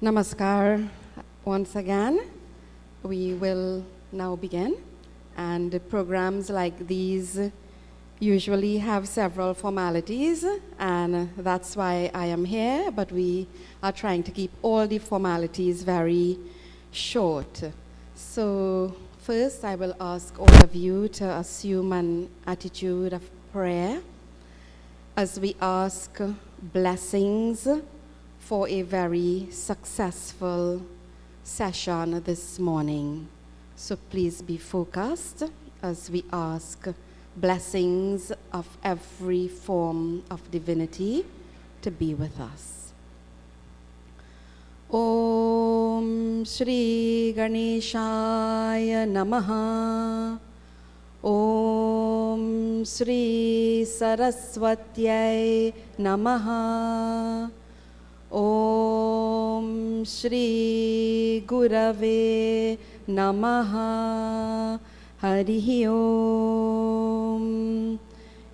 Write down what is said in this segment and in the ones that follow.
Namaskar once again. We will now begin, and programs like these usually have several formalities, and that's why I am here, but we are trying to keep all the formalities very short. So first I will ask all of you to assume an attitude of prayer as we ask blessings for a very successful session this morning. So please be focused as we ask blessings of every form of divinity to be with us. Om Shri Ganeshaya Namaha. Om Shri Saraswatyai Namaha. Om Shri Gurave Namaha. Harihi Om.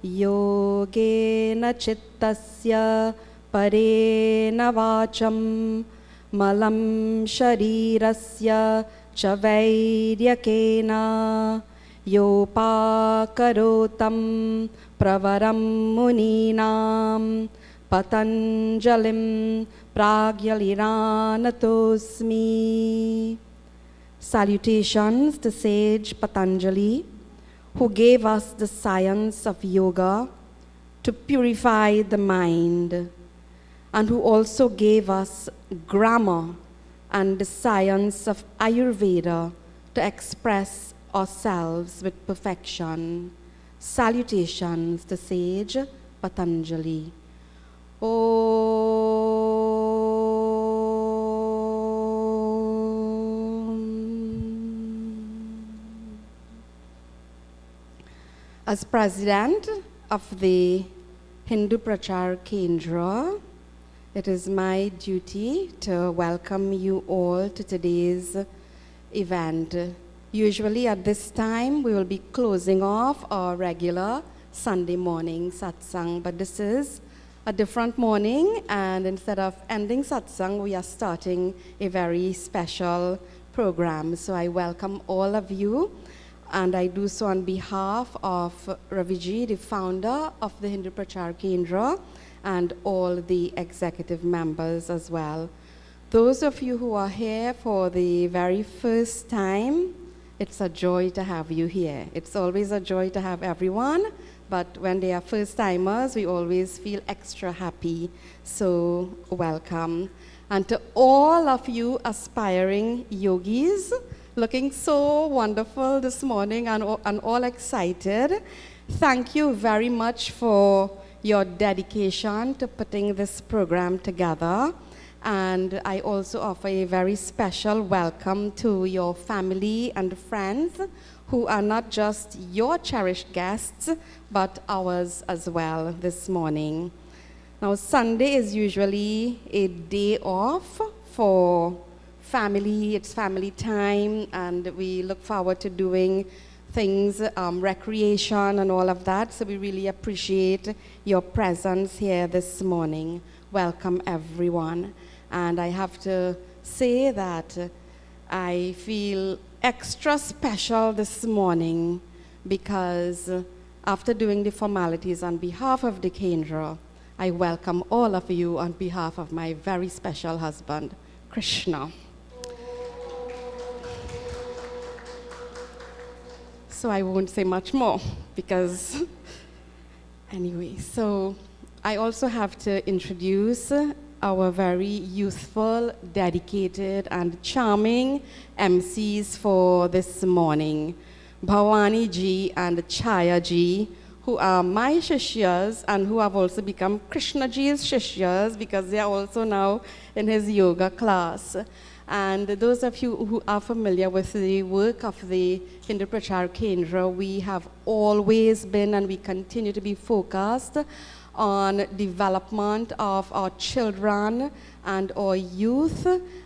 Yogena Chittasya Parena Vacham Malam Sharirasya Chavaidhyakena Yopakarotam Pravaram Muninam Patanjalim Pragyalinatosmi. Salutations to Sage Patanjali, who gave us the science of yoga to purify the mind, and who also gave us grammar and the science of Ayurveda to express ourselves with perfection. Salutations to Sage Patanjali. As president of the Hindu Prachaar Kendra, it is my duty to welcome you all to today's event. Usually at this time, we will be closing off our regular Sunday morning satsang, but this is a different morning, and instead of ending satsang, we are starting a very special program. So I welcome all of you, and I do so on behalf of Raviji, the founder of the Hindu Prachaar Kendra, and all the executive members as well. Those of you who are here for the very first time, it's a joy to have you here. It's always a joy to have everyone, but when they are first-timers, we always feel extra happy. So welcome. And to all of you aspiring yogis, looking so wonderful this morning and all excited, thank you very much for your dedication to putting this program together. And I also offer a very special welcome to your family and friends who are not just your cherished guests, but ours as well this morning. Now, Sunday is usually a day off for family. It's family time, and we look forward to doing things, recreation and all of that. So we really appreciate your presence here this morning. Welcome, everyone. And I have to say that I feel extra special this morning because after doing the formalities on behalf of the Kendra, I welcome all of you on behalf of my very special husband, Krishna. So I won't say much more because anyway, so I also have to introduce our very youthful, dedicated, and charming MCs for this morning, Bhavani Ji and Chaya Ji, who are my shishyas and who have also become Krishna Ji's shishyas because they are also now in his yoga class. And those of you who are familiar with the work of the Hindu Prachaar Kendra, we have always been and we continue to be focused on development of our children and our youth,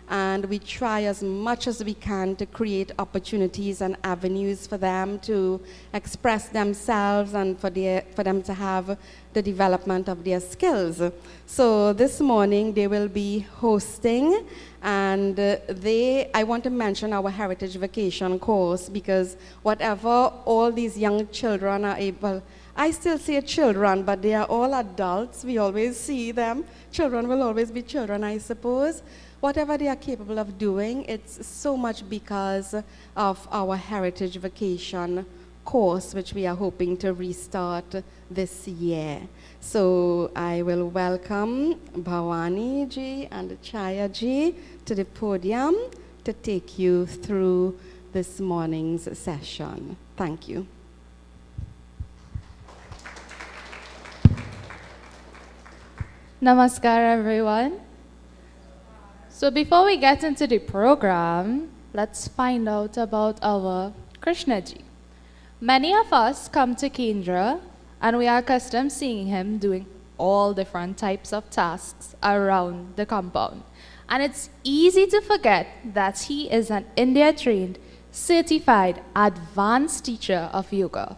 and we try as much as we can to create opportunities and avenues for them to express themselves and for them to have the development of their skills. So this morning they will be hosting, and I want to mention our Heritage Vacation course, because whatever all these young children are able, I still say children, but they are all adults. We always see them. Children will always be children, I suppose. Whatever they are capable of doing, it's so much because of our Heritage Vacation course, which we are hoping to restart this year. So I will welcome Bhavani Ji and Chaya Ji to the podium to take you through this morning's session. Thank you. Namaskar, everyone. So before we get into the program, let's find out about our Krishna Ji. Many of us come to Kendra and we are accustomed seeing him doing all different types of tasks around the compound. And it's easy to forget that he is an India-trained, certified, advanced teacher of yoga.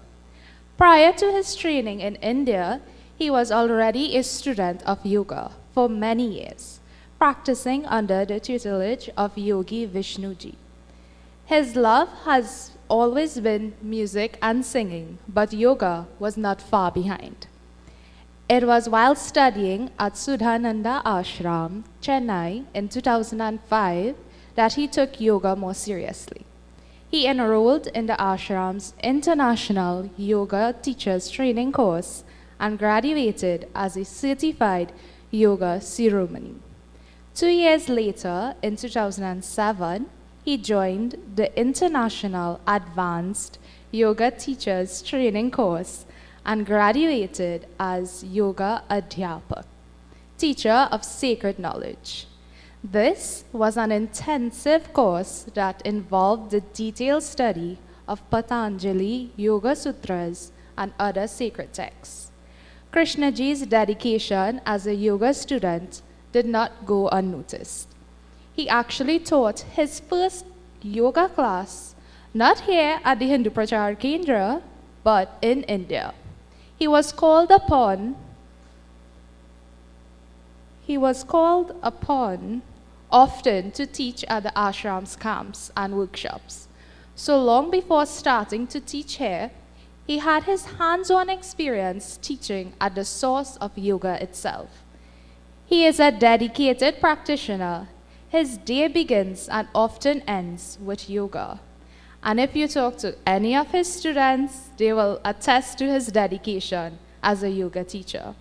Prior to his training in India, he was already a student of yoga for many years, practicing under the tutelage of Yogi Vishnuji. His love has always been music and singing, but yoga was not far behind. It was while studying at Sudhananda Ashram, Chennai in 2005 that he took yoga more seriously. He enrolled in the ashram's International Yoga Teachers Training course and graduated as a certified yoga ceremony. 2 years later, in 2007, he joined the International Advanced Yoga Teachers Training course and graduated as Yoga Adhyapak, teacher of sacred knowledge. This was an intensive course that involved the detailed study of Patanjali Yoga Sutras and other sacred texts. Krishna Ji's dedication as a yoga student did not go unnoticed. He actually taught his first yoga class not here at the Hindu Prachaar Kendra, but in India. He was called upon often to teach at the ashram's camps and workshops. So long before starting to teach here, he had his hands-on experience teaching at the source of yoga itself. He is a dedicated practitioner. His day begins and often ends with yoga. And if you talk to any of his students, they will attest to his dedication as a yoga teacher.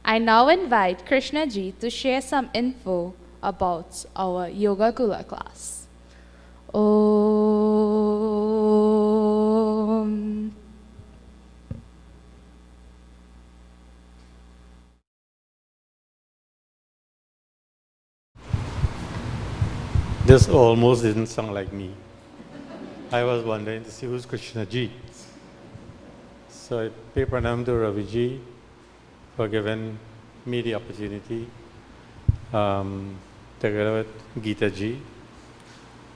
I now invite Krishna Ji to share some info about our Yoga Kula class. Om. This almost didn't sound like me. I was wondering to see who's Krishna Ji. So I pay pranam to Ravi Ji for giving me the opportunity, together with Geeta Ji,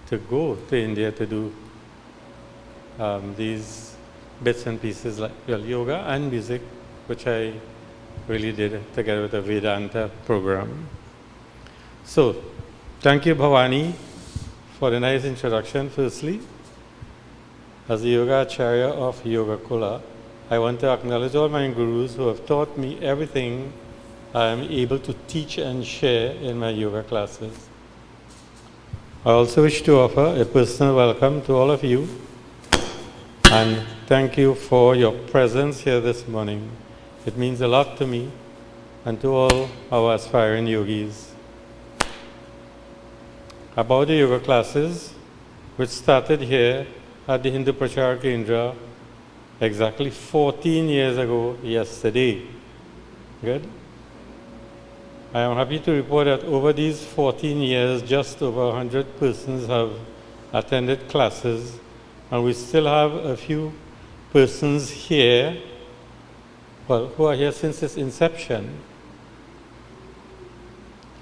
to go to India to do these bits and pieces like yoga and music, which I really did together with the Vedanta program. So, thank you, Bhavani, for the nice introduction. Firstly, as the Yoga Acharya of Yoga Kula, I want to acknowledge all my gurus who have taught me everything I am able to teach and share in my yoga classes. I also wish to offer a personal welcome to all of you and thank you for your presence here this morning. It means a lot to me and to all our aspiring yogis. About the yoga classes, which started here at the Hindu Prachaar Kendra exactly 14 years ago yesterday. Good? I am happy to report that over these 14 years, just over 100 persons have attended classes, and we still have a few persons here who are here since its inception.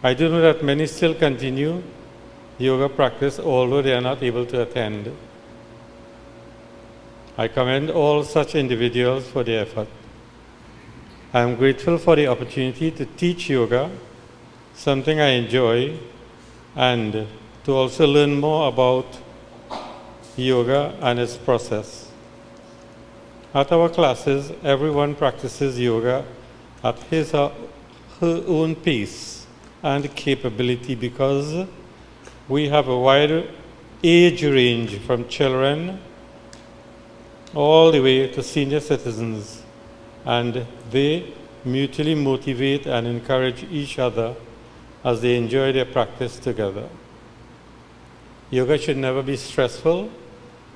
I do know that many still continue yoga practice although they are not able to attend. I commend all such individuals for their effort. I am grateful for the opportunity to teach yoga, something I enjoy, and to also learn more about yoga and its process. At our classes, everyone practices yoga at his or her own pace and capability because we have a wide age range from children all the way to senior citizens, and they mutually motivate and encourage each other as they enjoy their practice together. Yoga should never be stressful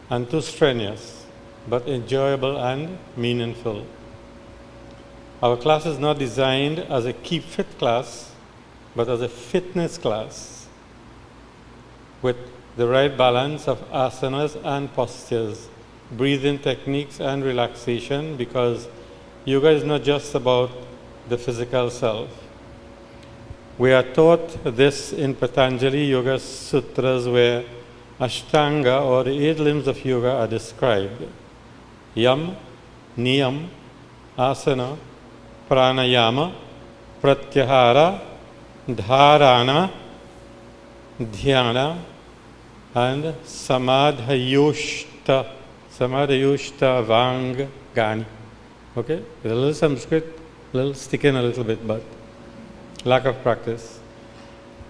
and too strenuous, but enjoyable and meaningful. Our class is not designed as a keep fit class, but as a fitness class with the right balance of asanas and postures, breathing techniques and relaxation, because yoga is not just about the physical self. We are taught this in Patanjali Yoga Sutras, where Ashtanga, or the 8 limbs of yoga, are described. Yam, Niyam, Asana, Pranayama, Pratyahara, Dharana, Dhyana, and Samadhayoshta. Samadhayoshta Vang Gani. Okay? A little Sanskrit, a little sticking a little bit, but lack of practice.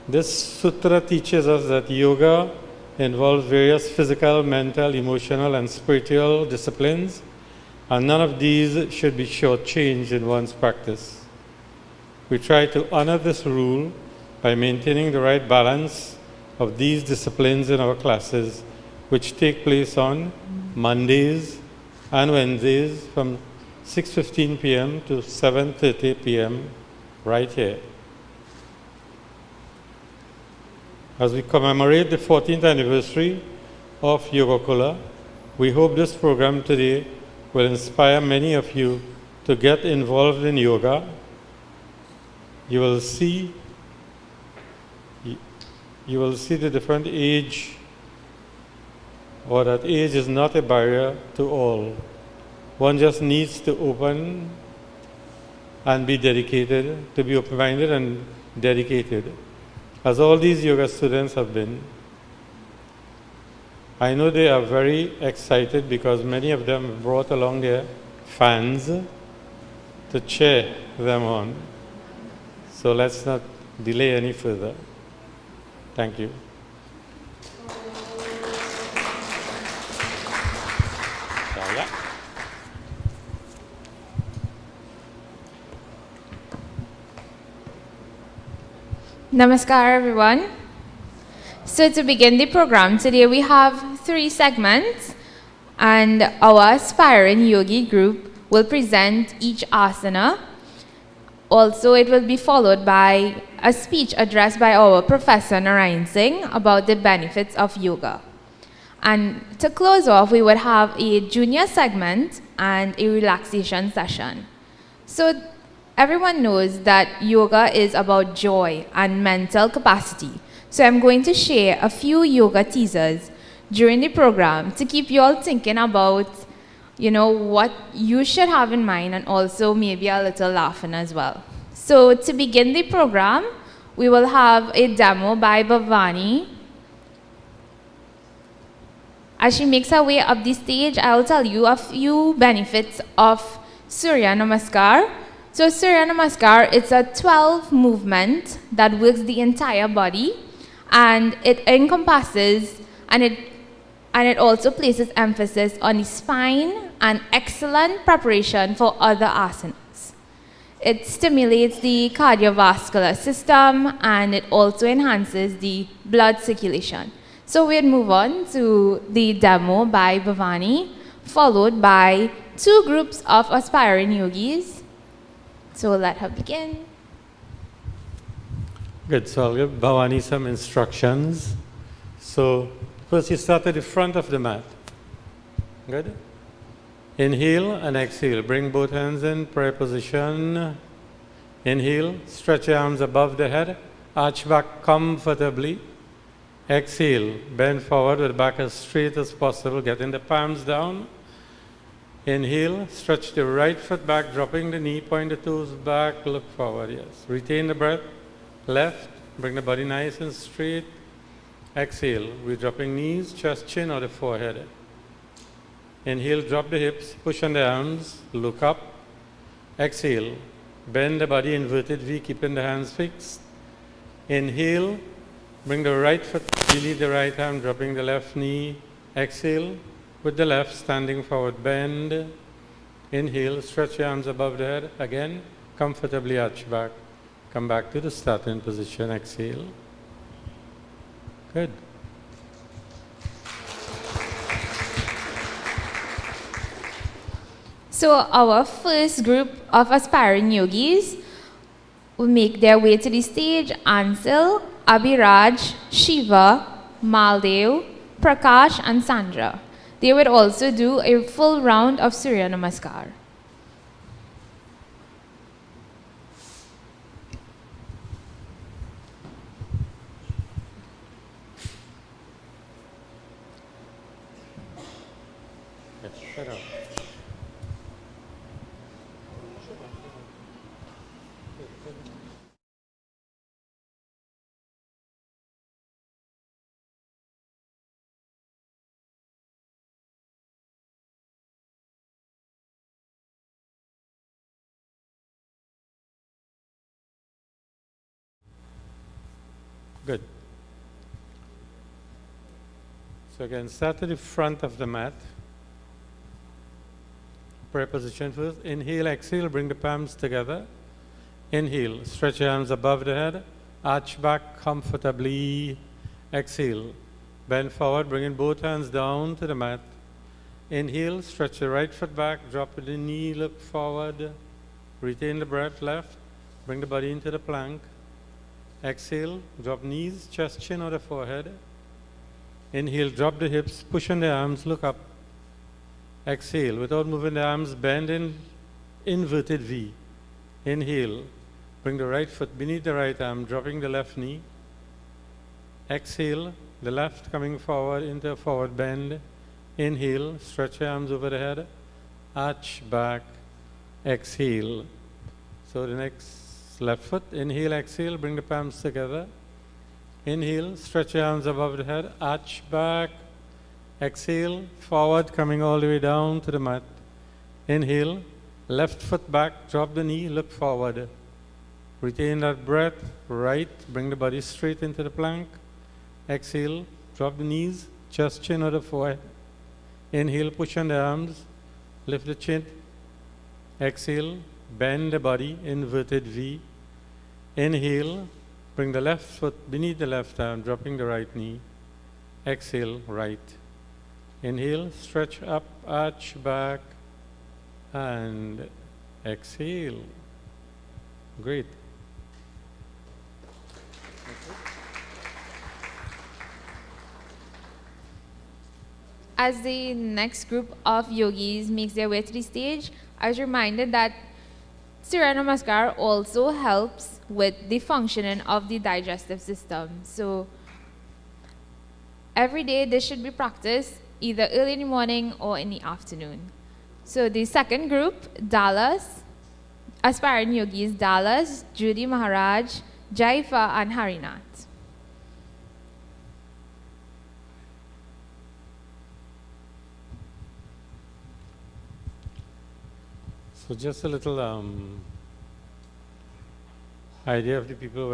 This sutra teaches us that yoga involves various physical, mental, emotional, and spiritual disciplines, and none of these should be shortchanged in one's practice. We try to honor this rule by maintaining the right balance of these disciplines in our classes, which take place on Mondays and Wednesdays from 6:15 p.m. to 7:30 p.m. right here. As we commemorate the 14th anniversary of Yoga Kula, we hope this program today will inspire many of you to get involved in yoga. You will see the different age, or that age is not a barrier to all. One just needs to open and be dedicated, to be open-minded and dedicated, as all these yoga students have been. I know they are very excited because many of them brought along their fans to cheer them on. So let's not delay any further. Thank you. Namaskar everyone. So to begin the program today, we have 3 segments, and our aspiring yogi group will present each asana. Also, it will be followed by a speech addressed by our Professor Narayan Singh about the benefits of yoga. And to close off, we would have a junior segment and a relaxation session. So everyone knows that yoga is about joy and mental capacity. So I'm going to share a few yoga teasers during the program to keep you all thinking about, what you should have in mind, and also maybe a little laughing as well. So to begin the program, we will have a demo by Bhavani. As she makes her way up the stage, I'll tell you a few benefits of Surya Namaskar. So Surya Namaskar, it's a 12 movement that works the entire body, and it encompasses and it also places emphasis on the spine and excellent preparation for other asanas. It stimulates the cardiovascular system, and it also enhances the blood circulation. So we'll move on to the demo by Bhavani, followed by 2 groups of aspiring yogis. So let her begin. Good, so I'll give Bhavani some instructions. So first you start at the front of the mat. Good? Inhale and exhale. Bring both hands in prayer position. Inhale, stretch your arms above the head, arch back comfortably. Exhale, bend forward with the back as straight as possible, getting the palms down. Inhale, stretch the right foot back, dropping the knee, point the toes back, look forward, yes. Retain the breath, left, bring the body nice and straight. Exhale, we're dropping knees, chest, chin, or the forehead. Inhale, drop the hips, push on the arms, look up. Exhale, bend the body, inverted V, keeping the hands fixed. Inhale, bring the right foot beneath the right arm, dropping the left knee. Exhale, with the left, standing forward, bend. Inhale, stretch your arms above the head. Again, comfortably arch back. Come back to the starting position, exhale. Good. So our first group of aspiring yogis will make their way to the stage. Ansel, Abhiraj, Shiva, Maldev, Prakash and Sandra. They would also do a full round of Surya Namaskar. Yes, sit down. Good. So again, start at the front of the mat. Prayer position first. Inhale, exhale, bring the palms together. Inhale, stretch your arms above the head. Arch back comfortably. Exhale, bend forward, bringing both hands down to the mat. Inhale, stretch the right foot back, drop the knee, look forward. Retain the breath, left. Bring the body into the plank. Exhale, drop knees, chest, chin, or the forehead. Inhale, drop the hips, push on the arms, look up. Exhale, without moving the arms, bend in inverted V. Inhale, bring the right foot beneath the right arm, dropping the left knee. Exhale, the left coming forward into a forward bend. Inhale, stretch your arms over the head, arch back, exhale. So the next left foot, inhale, exhale, bring the palms together. Inhale, stretch your arms above the head, arch back, exhale, forward, coming all the way down to the mat. Inhale, left foot back, drop the knee, look forward. Retain that breath, right, bring the body straight into the plank. Exhale, drop the knees, chest, chin, or the forehead. Inhale, push on the arms, lift the chin. Exhale, bend the body, inverted V. Inhale, bring the left foot beneath the left arm, dropping the right knee. Exhale, right. Inhale, stretch up, arch back, and exhale. Great. As the next group of yogis makes their way to the stage, I was reminded that Surya Namaskar also helps with the functioning of the digestive system. So every day this should be practiced either early in the morning or in the afternoon. So the second group, Dallas, aspiring yogis, Dallas, Judy Maharaj, Jaifa and Harinath. So just a little idea of the people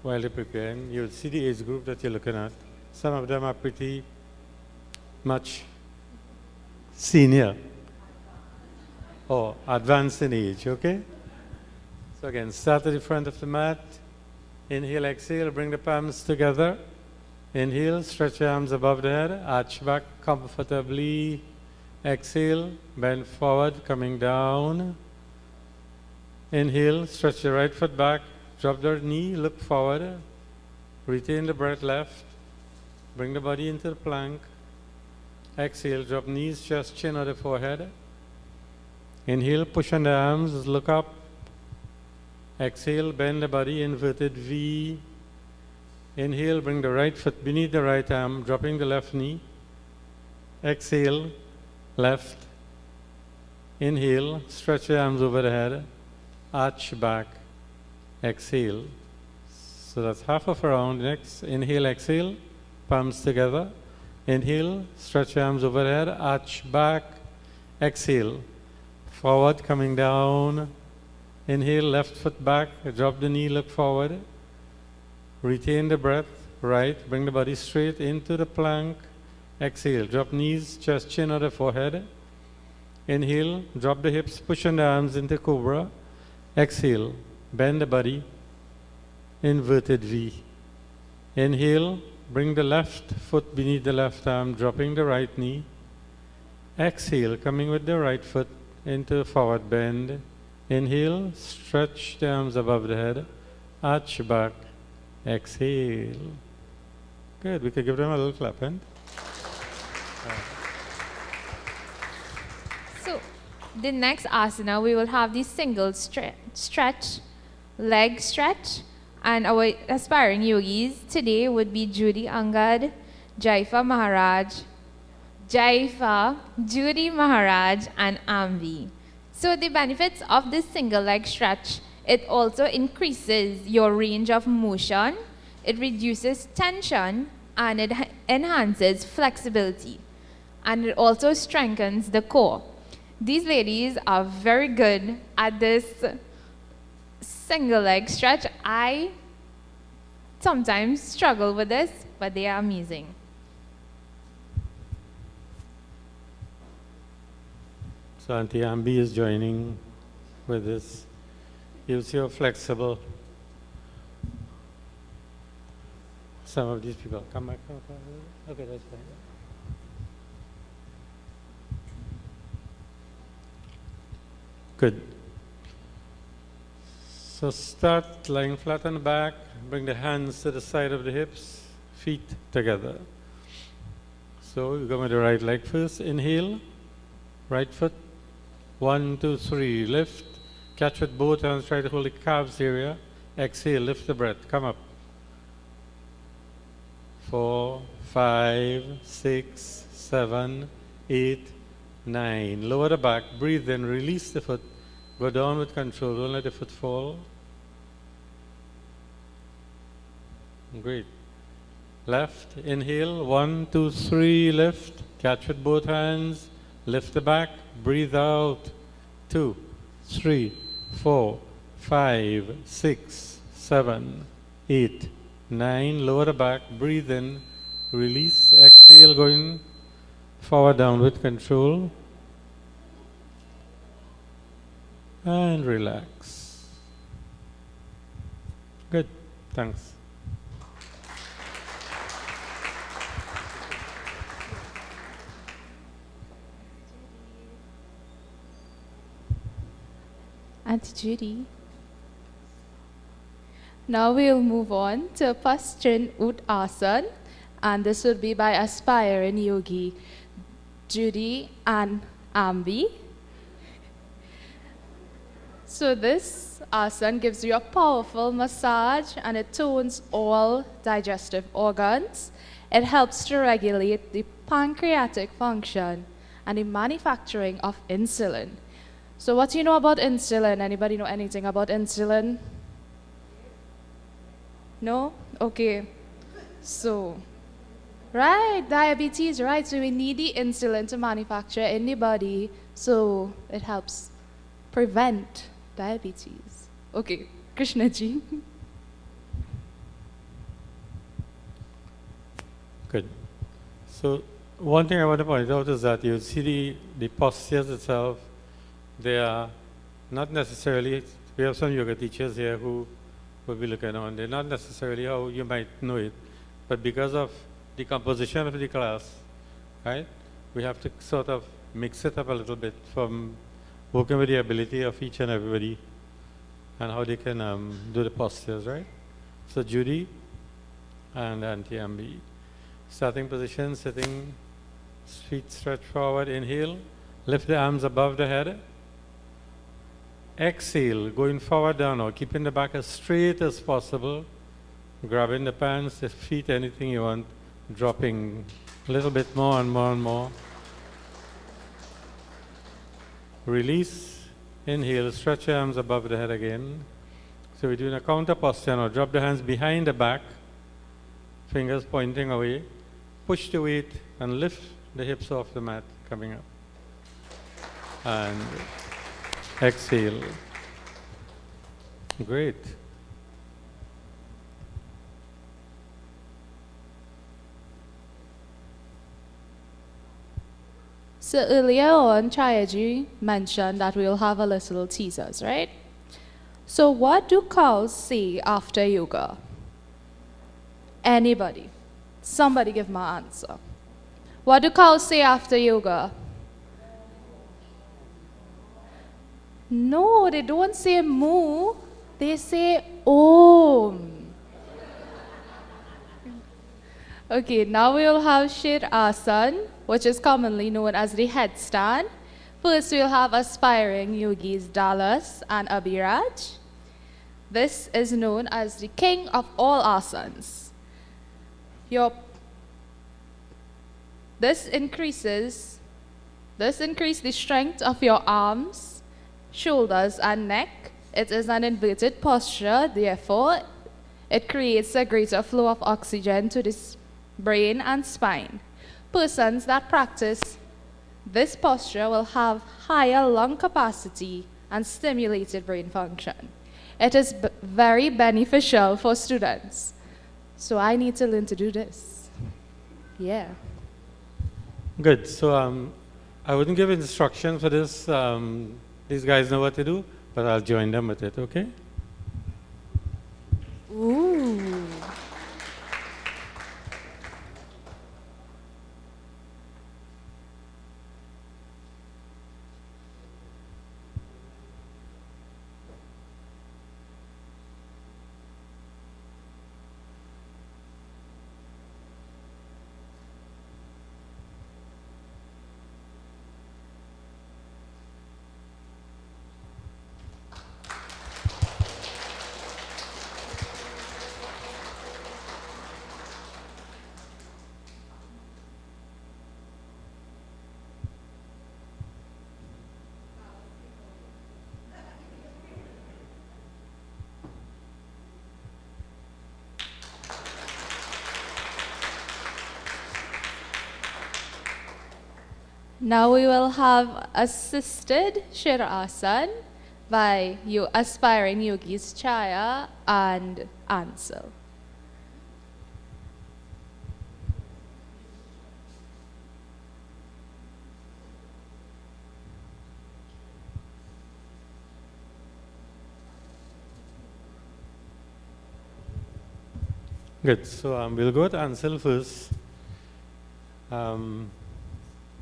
while they're preparing. You'll see the age group that you're looking at. Some of them are pretty much senior or advanced in age, okay? So again, start at the front of the mat. Inhale, exhale, bring the palms together. Inhale, stretch your arms above the head, arch back comfortably. Exhale, bend forward, coming down. Inhale, stretch your right foot back, drop the knee, look forward. Retain the breath, left. Bring the body into the plank. Exhale, drop knees, chest, chin, or the forehead. Inhale, push on the arms, look up. Exhale, bend the body, inverted V. Inhale, bring the right foot beneath the right arm, dropping the left knee. Exhale, left. Inhale, stretch the arms over the head, arch back. Exhale. So that's half of a round. Next, inhale, exhale, palms together. Inhale, stretch your arms over the head, arch back. Exhale, forward, coming down. Inhale, left foot back, drop the knee, look forward. Retain the breath, right, bring the body straight into the plank. Exhale, drop knees, chest, chin on the forehead. Inhale, drop the hips, push on the arms into cobra. Exhale, bend the body, inverted V. Inhale, bring the left foot beneath the left arm, dropping the right knee. Exhale, coming with the right foot into forward bend. Inhale, stretch the arms above the head, arch back. Exhale. Good, we could give them a little clap, huh? So, the next asana, we will have the single stretch, leg stretch. And our aspiring yogis today would be Judy Angad, Jaifa Maharaj, Judy Maharaj, and Amvi. So the benefits of this single leg stretch, it also increases your range of motion, it reduces tension, and it enhances flexibility. And it also strengthens the core. These ladies are very good at this single leg stretch. I sometimes struggle with this, but they are amazing. So Auntie Ambi is joining with this. You see how flexible some of these people. Come back. Okay, that's fine. Good. So start lying flat on the back. Bring the hands to the side of the hips, feet together. So you go with the right leg first. Inhale, right foot. 1, 2, 3, lift. Catch with both hands, try to hold the calves area. Exhale, lift the breath, come up. 4, 5, 6, 7, 8, 9. Lower the back, breathe in, release the foot. Go down with control, don't let the foot fall. Great. Left, inhale, 1, 2, 3, lift. Catch with both hands, lift the back, breathe out. 2, 3, 4, 5, 6, 7, 8, 9. Lower the back, breathe in, release, exhale, going forward down with control. And relax. Good, thanks. Auntie Judy. Now we'll move on to Paschimottanasana Uttanasana, and this would be by aspiring yogi Judy and Ambi. So this asana gives you a powerful massage and it tones all digestive organs. It helps to regulate the pancreatic function and the manufacturing of insulin. So what do you know about insulin? Anybody know anything about insulin? No? Okay. So, right, diabetes, right? So we need the insulin to manufacture in the body, so it helps prevent diabetes. Okay, Krishna Ji. Good. So one thing I want to point out is that you see the postures itself. They are not necessarily, we have some yoga teachers here who will be looking on, they're not necessarily how you might know it, but because of the composition of the class, right, we have to sort of mix it up a little bit from working with the ability of each and everybody and how they can do the postures, right? So Judy and Auntie Ambi. Starting position, sitting, feet stretch forward, inhale, lift the arms above the head. Exhale, going forward down now, keeping the back as straight as possible, grabbing the pants, the feet, anything you want, dropping a little bit more and more and more. Release, inhale, stretch your arms above the head again. So we're doing a counter posture now. Drop the hands behind the back, fingers pointing away. Push the weight and lift the hips off the mat, coming up. And exhale. Great. So earlier on, Chayaji mentioned that we'll have a little teasers, right? So what do cows say after yoga? Anybody? Somebody give my answer. What do cows say after yoga? No, they don't say moo. They say om. Okay, now we'll have Shir Asana, which is commonly known as the headstand. First, we'll have aspiring yogis Dallas and Abhiraj. This is known as the king of all asanas. This increases the strength of your arms, shoulders, and neck. It is an inverted posture, therefore, it creates a greater flow of oxygen to the brain and spine. Persons that practice this posture will have higher lung capacity and stimulated brain function. It is very beneficial for students. So I need to learn to do this. Yeah. Good. So I wouldn't give instructions for this. These guys know what to do, but I'll join them with it, okay? Ooh. Now we will have assisted Shirasana by you aspiring yogis Chaya and Ansel. Good. So we'll go to Ansel first.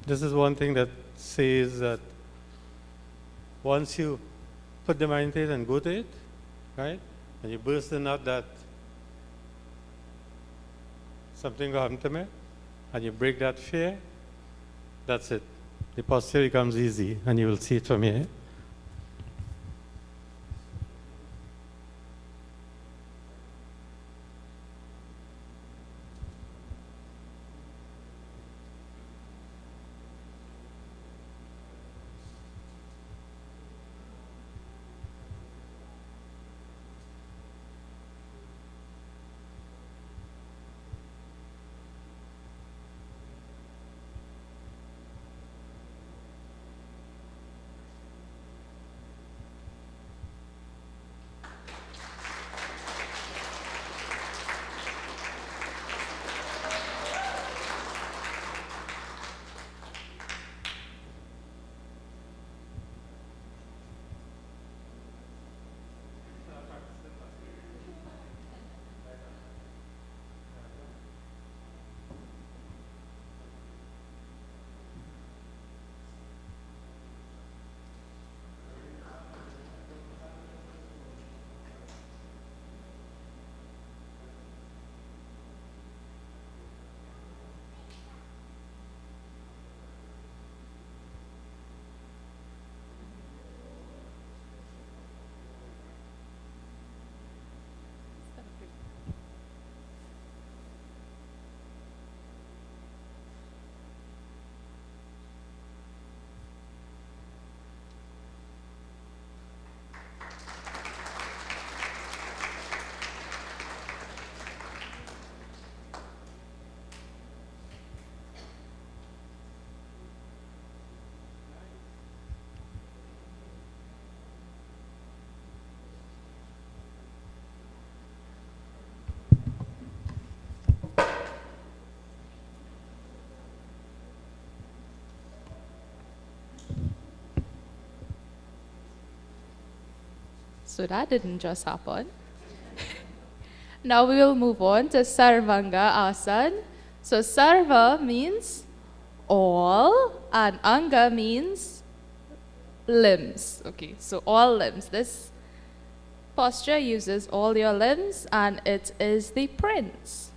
This is one thing that says that once you put the mind to it and go to it, right, and you burst the nut that something will happen to me, and you break that fear, that's it. The posture becomes easy, and you will see it from here. So that didn't just happen. Now we will move on to Sarvanga Asana. So Sarva means all and Anga means limbs. Okay, so all limbs. This posture uses all your limbs and it is the prince.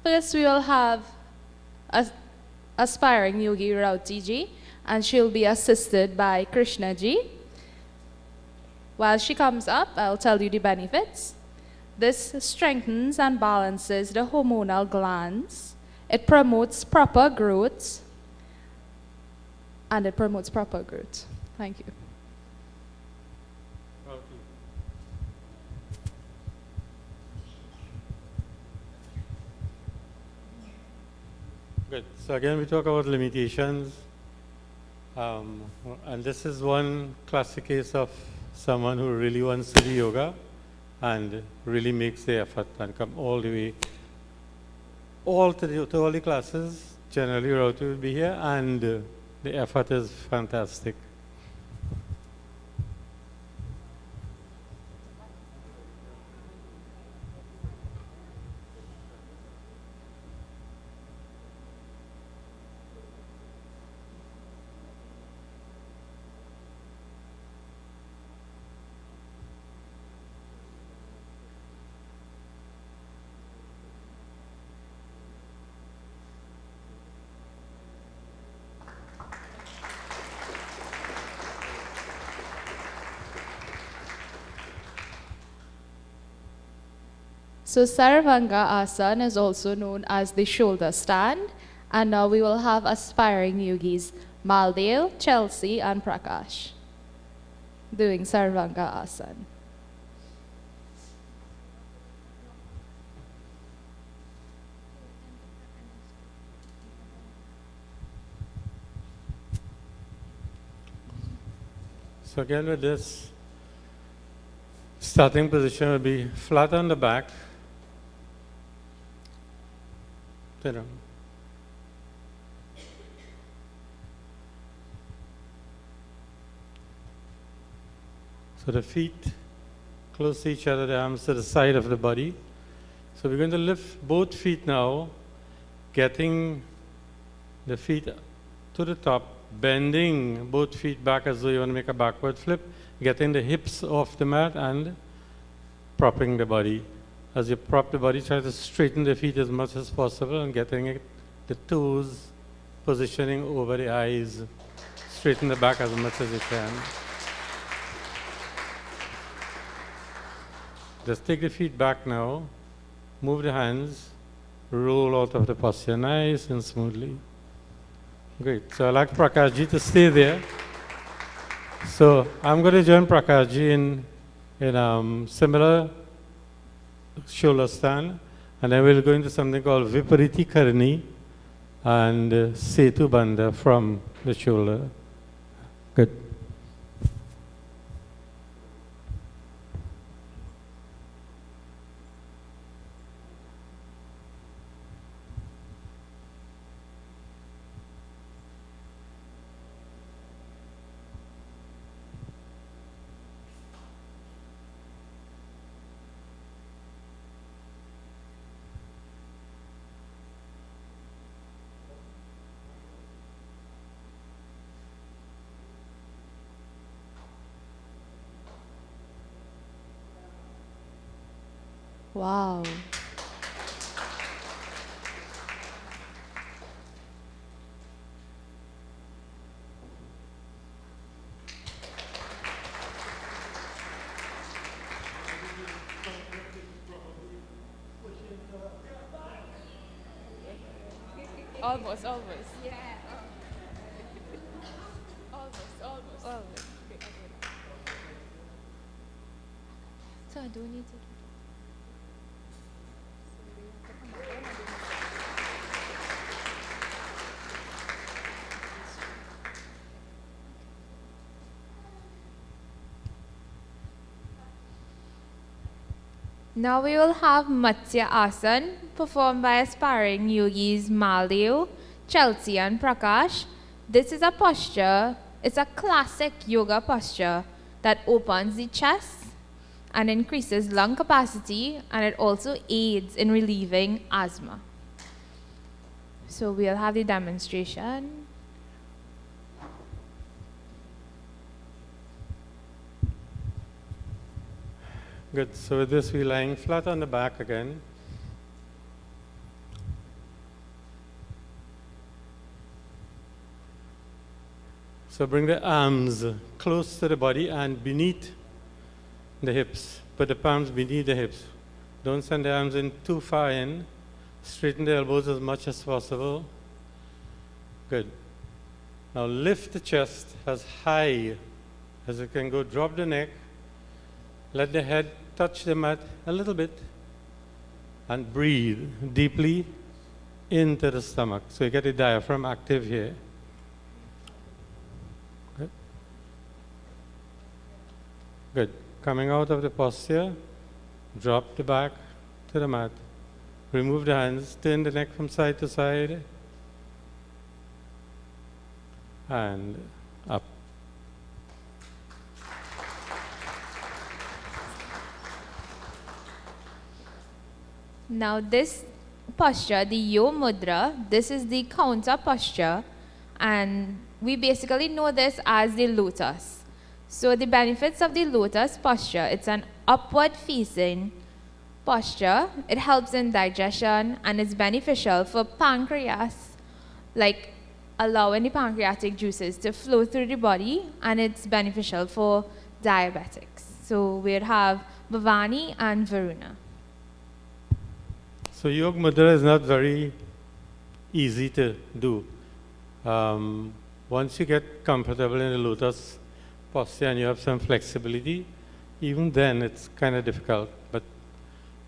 First we will have aspiring yogi Rauti Ji, and she'll be assisted by Krishna Ji. While she comes up, I'll tell you the benefits. This strengthens and balances the hormonal glands. It promotes proper growth. And it promotes proper growth. Thank you. Good. So again, we talk about limitations. And this is one classic case of someone who really wants to do yoga and really makes the effort and come all the way, to all the classes. Generally, Rauti will be here, and the effort is fantastic. So Sarvanga Asana is also known as the shoulder stand. And now we will have aspiring yogis Maldev, Chelsea, and Prakash doing Sarvanga Asana. So again, with this, starting position will be flat on the back. Sit down. So the feet close to each other, the arms to the side of the body. So we're going to lift both feet now, getting the feet to the top, bending both feet back as though you want to make a backward flip, getting the hips off the mat and propping the body. As you prop the body, try to straighten the feet as much as possible and getting it, the toes positioning over the eyes. Straighten the back as much as you can. Just take the feet back now, move the hands, roll out of the posture nice and smoothly. Great. So I'd like Prachaar Ji to stay there. So I'm going to join Prachaar Ji in similar shoulder stand, and then we'll go into something called Vipariti Karni and Setu Bandha from the shoulder. Good. Wow. Almost. Yeah. Almost. So I don't need to. Now we will have Matsya Asana performed by aspiring yogis Maldev, Chelsea and Prakash. This is a posture, it's a classic yoga posture that opens the chest and increases lung capacity, and it also aids in relieving asthma. So we'll have the demonstration. Good. So with this, we're lying flat on the back again. So bring the arms close to the body and beneath the hips. Put the palms beneath the hips. Don't send the arms in too far in. Straighten the elbows as much as possible. Good. Now lift the chest as high as you can go. Drop the neck. Let the head touch the mat a little bit. And breathe deeply into the stomach. So you get the diaphragm active here. Good. Good. Coming out of the posture, drop the back to the mat. Remove the hands, turn the neck from side to side, and up. Now this posture, the Yo Mudra, this is the counter posture, and we basically know this as the lotus. So the benefits of the lotus posture, it's an upward facing posture. It helps in digestion and it's beneficial for pancreas, like allowing the pancreatic juices to flow through the body, and it's beneficial for diabetics. So we'd have Bhavani and Varuna. So Yoga Mudra is not very easy to do. Once you get comfortable in the lotus posture and you have some flexibility, even then it's kind of difficult. But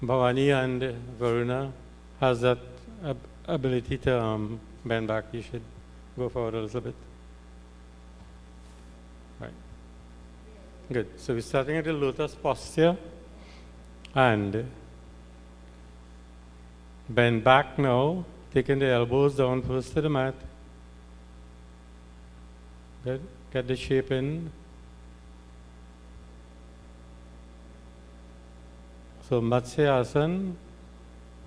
Bhavani and Varuna has that ability to bend back. You should go forward a little bit. Right. Good. So we're starting at the lotus posture and bend back now, taking the elbows down first to the mat. Good. Get the shape in. So Matsya Asana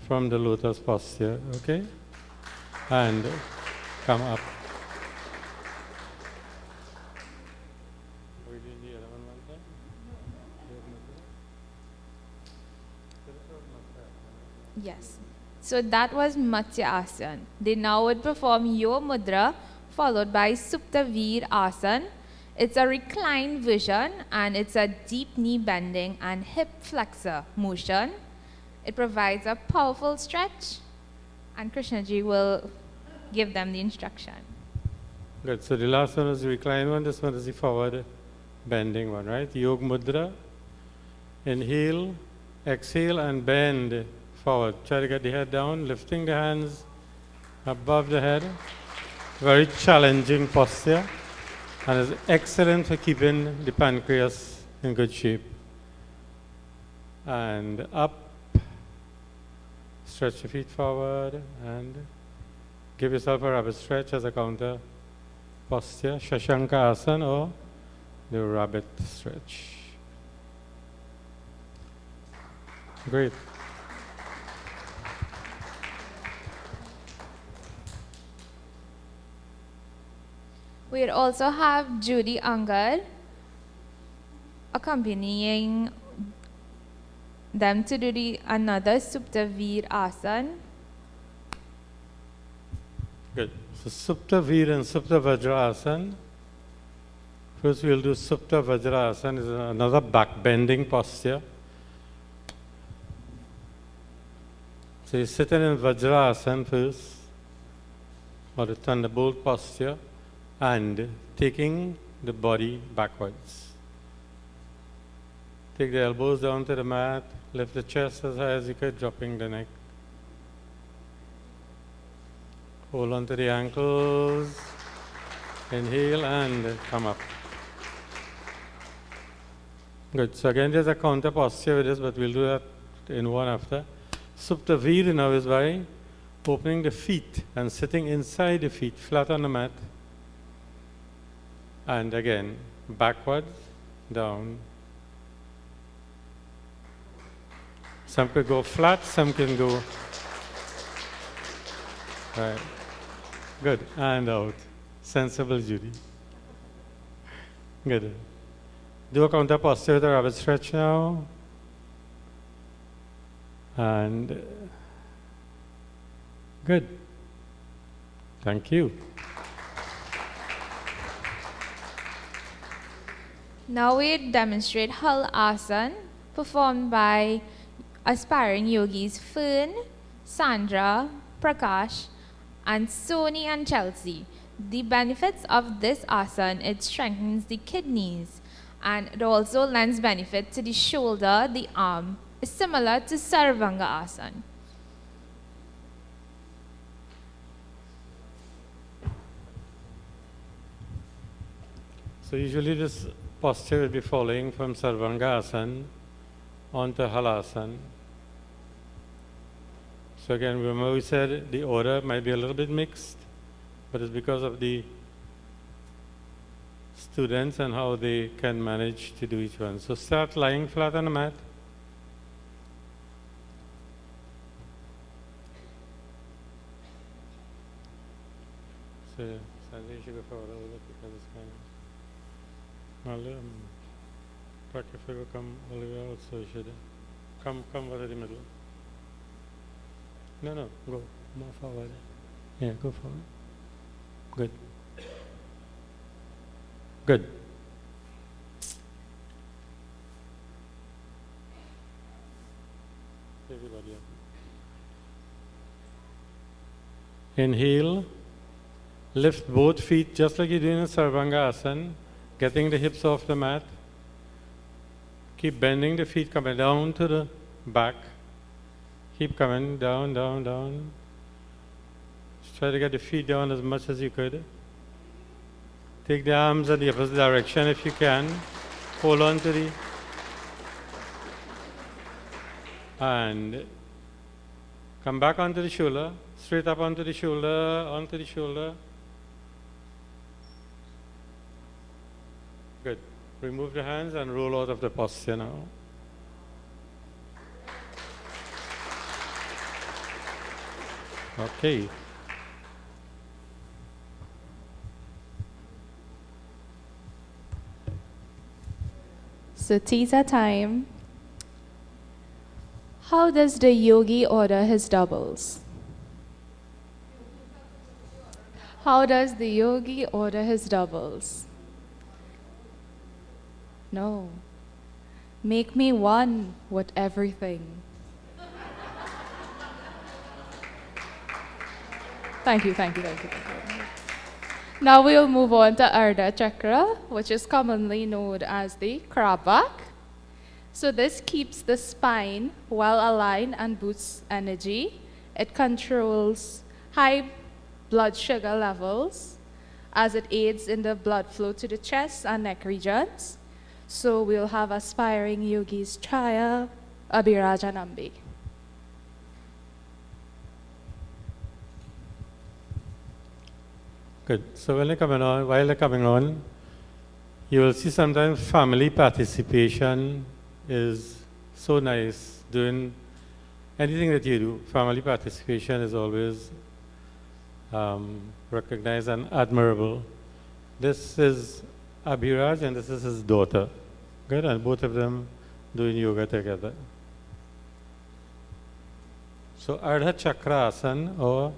from the lotus posture, okay? And come up. Yes. So that was Matsya Asana. They now would perform Yo Mudra followed by Supta Veer Asana. It's a reclined version and it's a deep knee bending and hip flexor motion. It provides a powerful stretch, and Krishna Ji will give them the instruction. Good. So the last one is the reclined one. This one is the forward bending one, right? Yoga Mudra. Inhale, exhale, and bend forward. Try to get the head down, lifting the hands above the head. Very challenging posture, and is excellent for keeping the pancreas in good shape. And up, stretch your feet forward, and give yourself a rabbit stretch as a counter posture, Shashanka Asana or the rabbit stretch. Great. We'd also have Judy Angad accompanying them to do another Supta Veer Asana. Good. So Supta Veer and Supta Vajra Asana. First we'll do Supta Vajra Asana, is another back bending posture. So you're sitting in Vajra Asana first, or the thunderbolt posture, and taking the body backwards. Take the elbows down to the mat, lift the chest as high as you could, dropping the neck. Hold on to the ankles, inhale and come up. Good, so again there's a counter posture with this, but we'll do that in one after. Supta Veer now is by opening the feet and sitting inside the feet, flat on the mat. And again, backwards, down, Some could go flat, some can go. Right. Good. And out. Sensible, Judy. Good. Do a counter posture with a rabbit stretch now. And good. Thank you. Now we demonstrate Hal Asana, performed by aspiring yogis Fern, Sandra, Prakash, and Sony and Chelsea. The benefits of this asana, it strengthens the kidneys, and it also lends benefit to the shoulder, the arm. It's similar to Sarvanga asana. So usually this posture will be following from Sarvanga Asana onto Halasana. So again, remember we said the order might be a little bit mixed, but it's because of the students and how they can manage to do each one. So start lying flat on the mat. So Sanjay, you should go forward a little bit because it's kind of... Prachaar will come all the way out, so you should come over to the middle. No, go more forward. Yeah, go forward. Good. Good. Everybody up. Inhale. Lift both feet just like you're doing in Sarvanga Asana, getting the hips off the mat. Keep bending the feet, coming down to the back. Keep coming down, down, down. Just try to get the feet down as much as you could. Take the arms in the opposite direction if you can. Hold on to the... And come back onto the shoulder. Straight up onto the shoulder, onto the shoulder. Good. Remove the hands and roll out of the posture now. Okay. So teaser time. How does the yogi order his doubles? How does the yogi order his doubles? No. Make me one with everything. Thank you. Now we'll move on to Ardha Chakra, which is commonly known as the crab back. So this keeps the spine well aligned and boosts energy. It controls high blood sugar levels as it aids in the blood flow to the chest and neck regions. So we'll have aspiring yogis try Abhirajanambi. Good. So when while they're coming on, you will see sometimes family participation is so nice. Doing anything that you do, family participation is always recognized and admirable. This is Abhiraj and this is his daughter. Good, and both of them doing yoga together. So Ardha Chakra Asana, or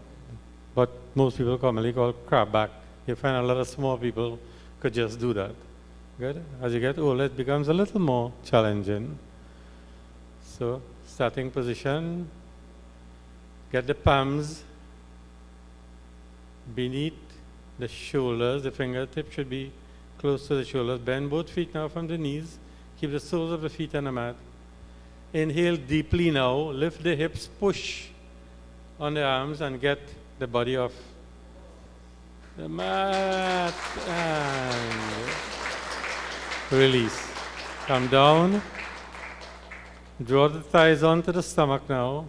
what most people commonly call crab back. You find a lot of small people could just do that. Good. As you get older, it becomes a little more challenging. So starting position, get the palms beneath the shoulders. The fingertips should be close to the shoulders. Bend both feet now from the knees. Keep the soles of the feet on the mat. Inhale deeply now. Lift the hips, push on the arms and get the body off the mat and release. Come down. Draw the thighs onto the stomach now.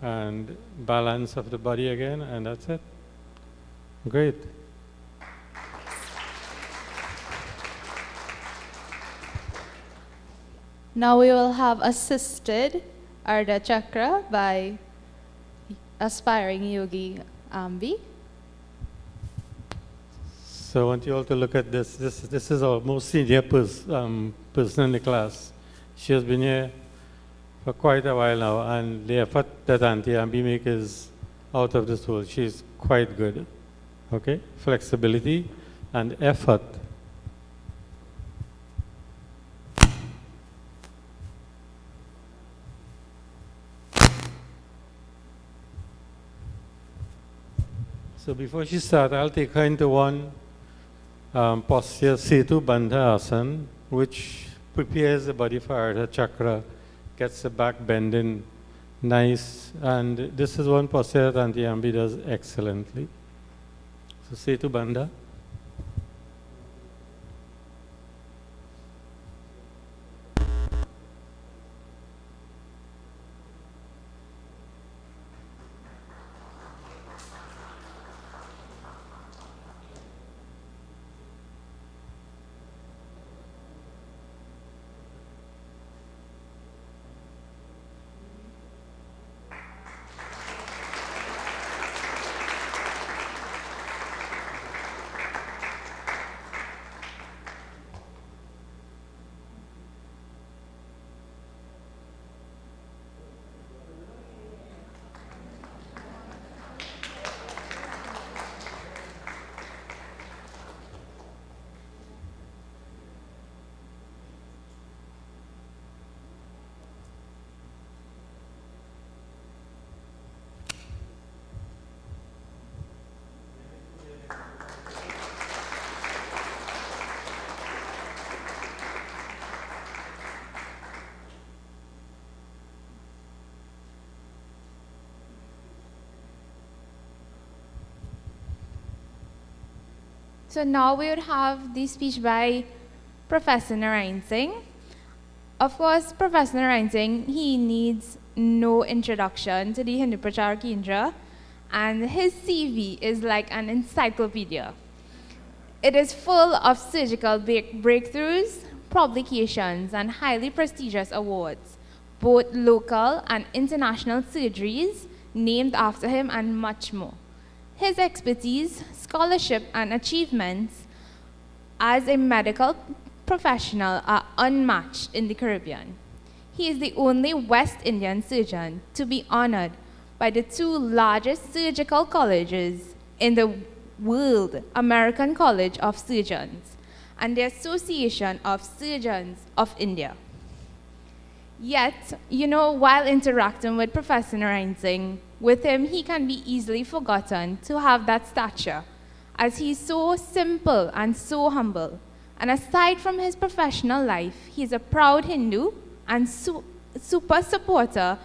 And balance of the body again, and that's it. Great. Now we will have assisted Ardha Chakra by aspiring yogi Ambi. So I want you all to look at this. This is our most senior person in the class. She has been here for quite a while now, and the effort that Auntie Ambi makes is out of this world. She's quite good. Okay? Flexibility and effort. So before she starts, I'll take her into one posture, Setu Bandha Asana, which prepares the body for Ardha Chakra, gets the back bending nice, and this is one posture that Auntie Ambi does excellently. So Setu Bandha. So now we would have the speech by Professor Narayan Singh. Of course, Professor Narayan Singh, he needs no introduction to the Hindu Prachaar Kendra, and his CV is like an encyclopedia. It is full of surgical breakthroughs, publications, and highly prestigious awards, both local and international surgeries named after him, and much more. His expertise, scholarship, and achievements as a medical professional are unmatched in the Caribbean. He is the only West Indian surgeon to be honored by the two largest surgical colleges in the world, American College of Surgeons and the Association of Surgeons of India. Yet, while interacting with Professor Narayan Singh, with him he can be easily forgotten to have that stature, as he's so simple and so humble. And aside from his professional life, he's a proud Hindu and super supporter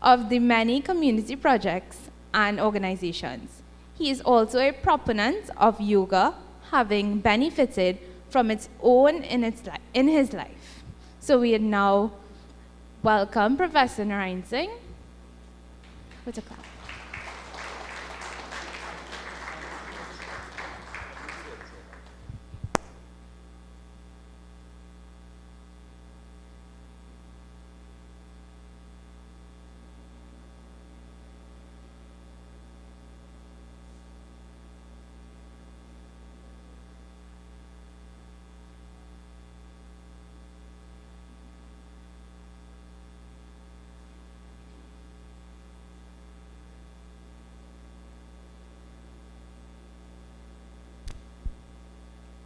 of the many community projects and organizations. He is also a proponent of yoga, having benefited from its own in his life. So we now welcome Professor Narayan Singh with a clap.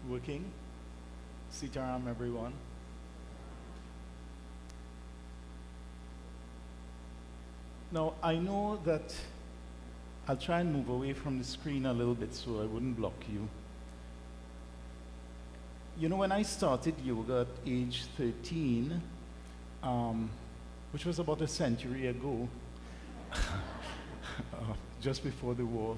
Working. Sitaram, everyone. Now, I know that I'll try and move away from the screen a little bit so I wouldn't block you. When I started yoga at age 13, which was about a century ago, just before the war,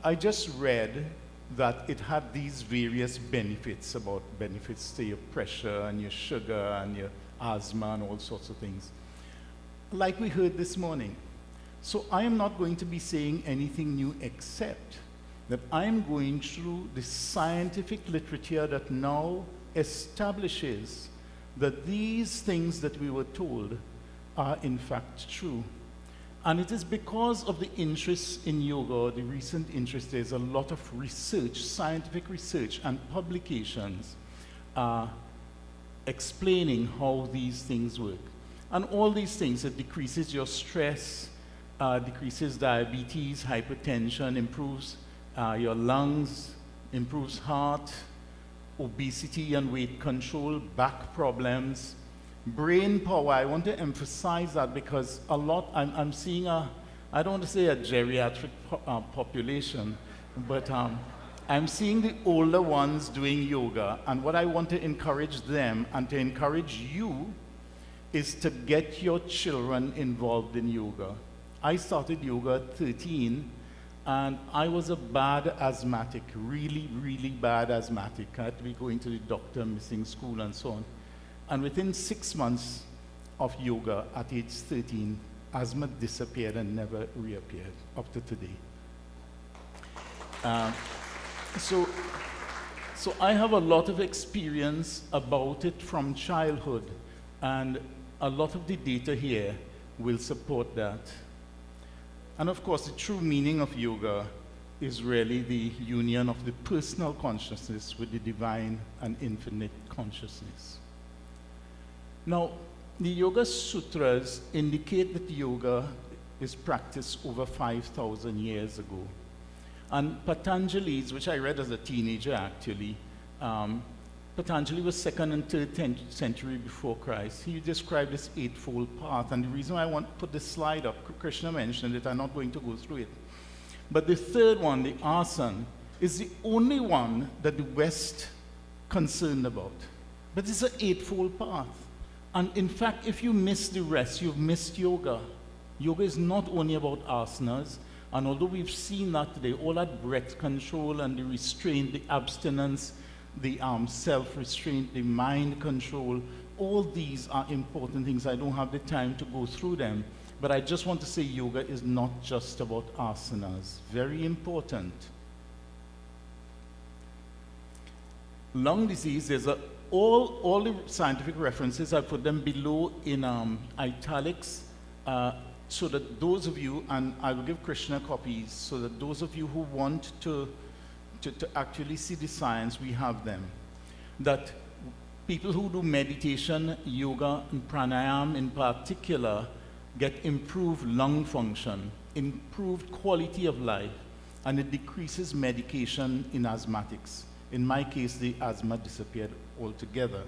I just read that it had these various benefits to your pressure and your sugar and your asthma and all sorts of things, like we heard this morning. So I am not going to be saying anything new except that I am going through the scientific literature that now establishes that these things that we were told are in fact true. And it is because of the interest in yoga, the recent interest, there's a lot of research, scientific research and publications explaining how these things work. And all these things, it decreases your stress, decreases diabetes, hypertension, improves your lungs, improves heart, obesity and weight control, back problems, brain power. I want to emphasize that because I'm seeing I don't want to say a geriatric population, but I'm seeing the older ones doing yoga, and what I want to encourage them and to encourage you is to get your children involved in yoga. I started yoga at 13, and I was a bad asthmatic, really, really bad asthmatic. I had to be going to the doctor, missing school and so on. And within 6 months of yoga at age 13, asthma disappeared and never reappeared up to today. So I have a lot of experience about it from childhood, and a lot of the data here will support that. And of course, the true meaning of yoga is really the union of the personal consciousness with the divine and infinite consciousness. Now, the Yoga Sutras indicate that yoga is practiced over 5,000 years ago. And Patanjali's, which I read as a teenager actually, Patanjali was 2nd and 3rd century before Christ. He described this eightfold path. And the reason why I want to put this slide up, Krishna mentioned it, I'm not going to go through it. But the third one, the asana, is the only one that the West concerned about. But it's an eightfold path. And in fact, if you miss the rest, you've missed yoga. Yoga is not only about asanas, and although we've seen that today, all that breath control and the restraint, the abstinence, the self-restraint, the mind control, all these are important things. I don't have the time to go through them, but I just want to say yoga is not just about asanas. Very important. Lung disease, there's all the scientific references, I put them below in italics, so that those of you, and I will give Krishna copies, so that those of you who want to actually see the science, we have them. That people who do meditation, yoga, and pranayama in particular get improved lung function, improved quality of life, and it decreases medication in asthmatics. In my case, the asthma disappeared altogether.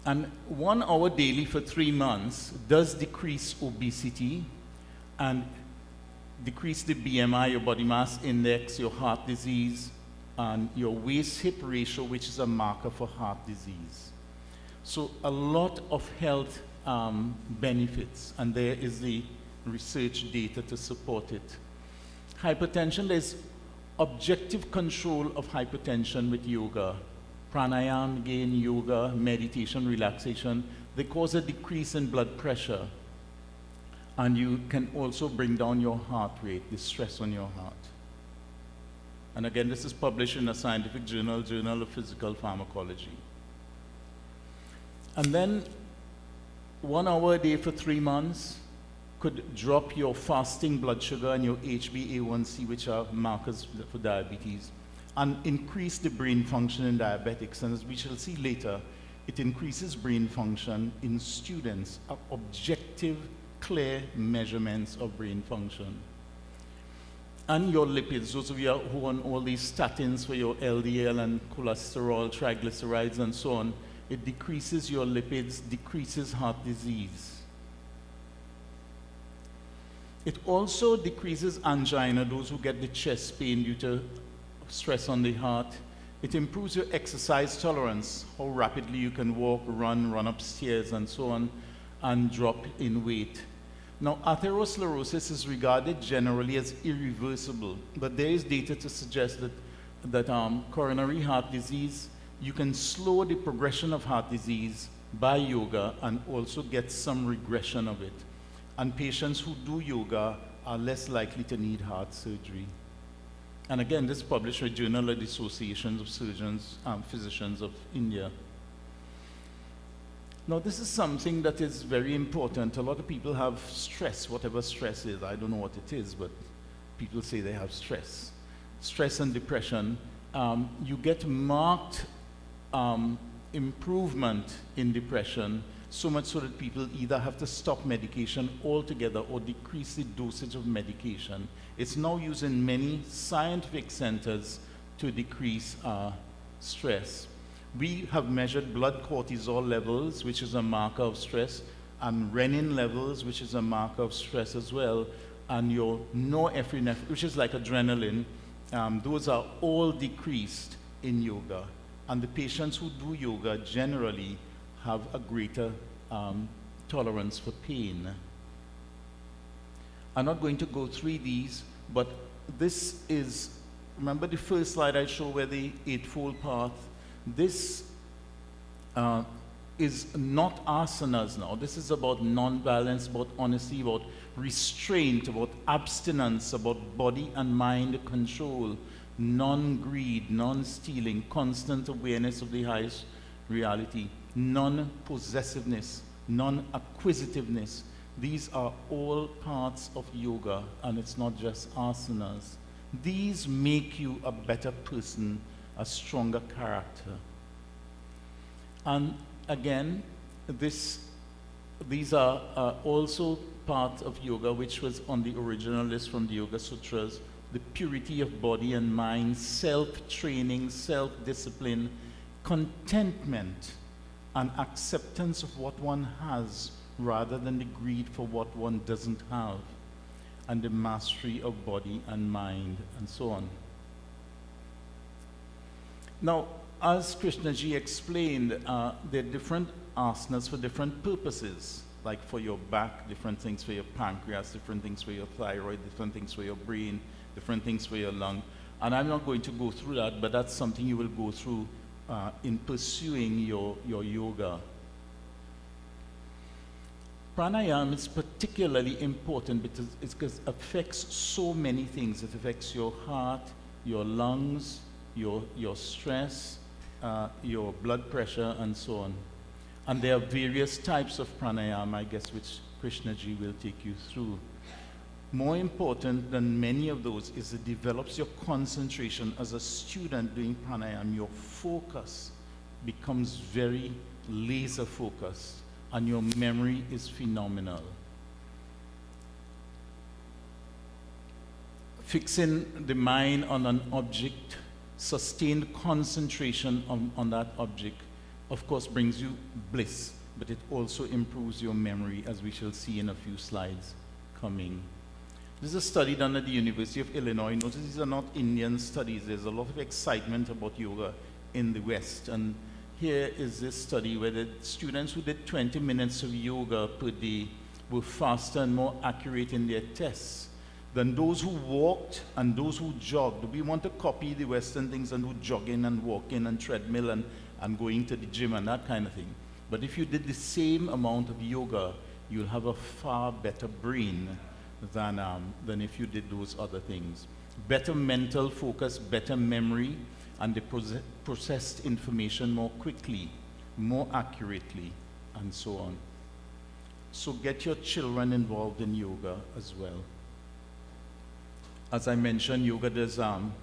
And 1 hour daily for 3 months does decrease obesity and decrease the BMI, your body mass index, your heart disease, and your waist-hip ratio, which is a marker for heart disease. So a lot of health benefits, and there is the research data to support it. Hypertension, there's objective control of hypertension with yoga. Pranayama, again, yoga, meditation, relaxation, they cause a decrease in blood pressure. And you can also bring down your heart rate, the stress on your heart. And again, this is published in a scientific journal, Journal of Physical Pharmacology. And then 1 hour a day for 3 months could drop your fasting blood sugar and your HbA1c, which are markers for diabetes, and increase the brain function in diabetics. And as we shall see later, it increases brain function in students, objective, clear measurements of brain function. And your lipids, those of you who are on all these statins for your LDL and cholesterol, triglycerides, and so on, it decreases your lipids, decreases heart disease. It also decreases angina, those who get the chest pain due to stress on the heart. It improves your exercise tolerance, how rapidly you can walk, run upstairs, and so on, and drop in weight. Now, atherosclerosis is regarded generally as irreversible, but there is data to suggest that coronary heart disease, you can slow the progression of heart disease by yoga and also get some regression of it. And patients who do yoga are less likely to need heart surgery. And again, this is published by Journal of the Associations of Surgeons and Physicians of India. Now, this is something that is very important. A lot of people have stress, whatever stress is. I don't know what it is, but people say they have stress. Stress and depression. You get marked improvement in depression, so much so that people either have to stop medication altogether or decrease the dosage of medication. It's now used in many scientific centers to decrease stress. We have measured blood cortisol levels, which is a marker of stress, and renin levels, which is a marker of stress as well, and your norepinephrine, which is like adrenaline. Those are all decreased in yoga. And the patients who do yoga generally have a greater tolerance for pain. I'm not going to go through these, but this is, remember the first slide I showed where the Eightfold Path? This is not asanas now. This is about non-violence, about honesty, about restraint, about abstinence, about body and mind control, non-greed, non-stealing, constant awareness of the highest reality, non-possessiveness, non-acquisitiveness. These are all parts of yoga, and it's not just asanas. These make you a better person, a stronger character. And again, these are also part of yoga, which was on the original list from the Yoga Sutras. The purity of body and mind, self-training, self-discipline, contentment, and acceptance of what one has rather than the greed for what one doesn't have, and the mastery of body and mind, and so on. Now, as Krishna Ji explained, there are different asanas for different purposes, like for your back, different things for your pancreas, different things for your thyroid, different things for your brain, different things for your lung. And I'm not going to go through that, but that's something you will go through in pursuing your yoga. Pranayama is particularly important because it affects so many things. It affects your heart, your lungs, your stress, your blood pressure, and so on. And there are various types of pranayama, I guess, which Krishna Ji will take you through. More important than many of those is it develops your concentration. As a student doing pranayama, your focus becomes very laser focused, and your memory is phenomenal. Fixing the mind on an object, sustained concentration on that object, of course, brings you bliss, but it also improves your memory, as we shall see in a few slides coming. This is a study done at the University of Illinois. Notice these are not Indian studies. There's a lot of excitement about yoga in the West. And here is this study where the students who did 20 minutes of yoga per day were faster and more accurate in their tests than those who walked and those who jogged. We want to copy the Western things and do jogging and walking and treadmill and going to the gym and that kind of thing. But if you did the same amount of yoga, you'll have a far better brain than if you did those other things. Better mental focus, better memory, and they processed information more quickly, more accurately, and so on. So get your children involved in yoga as well. As I mentioned, yoga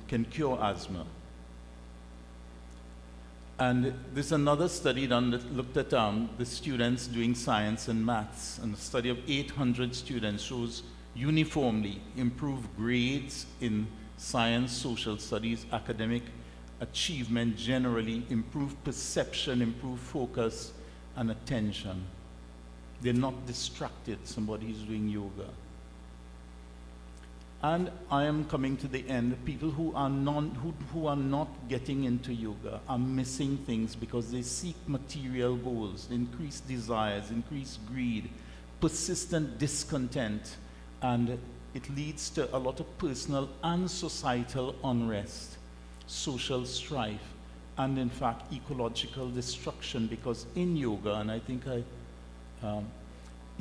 can cure asthma. And there's another study done that looked at the students doing science and maths, and a study of 800 students shows uniformly improved grades in science, social studies, academic achievement generally, improved perception, improved focus, and attention. They're not distracted, somebody who's doing yoga. And I am coming to the end. People who are not getting into yoga are missing things because they seek material goals, increased desires, increased greed, persistent discontent, and it leads to a lot of personal and societal unrest, social strife, and in fact ecological destruction, because in yoga, and I think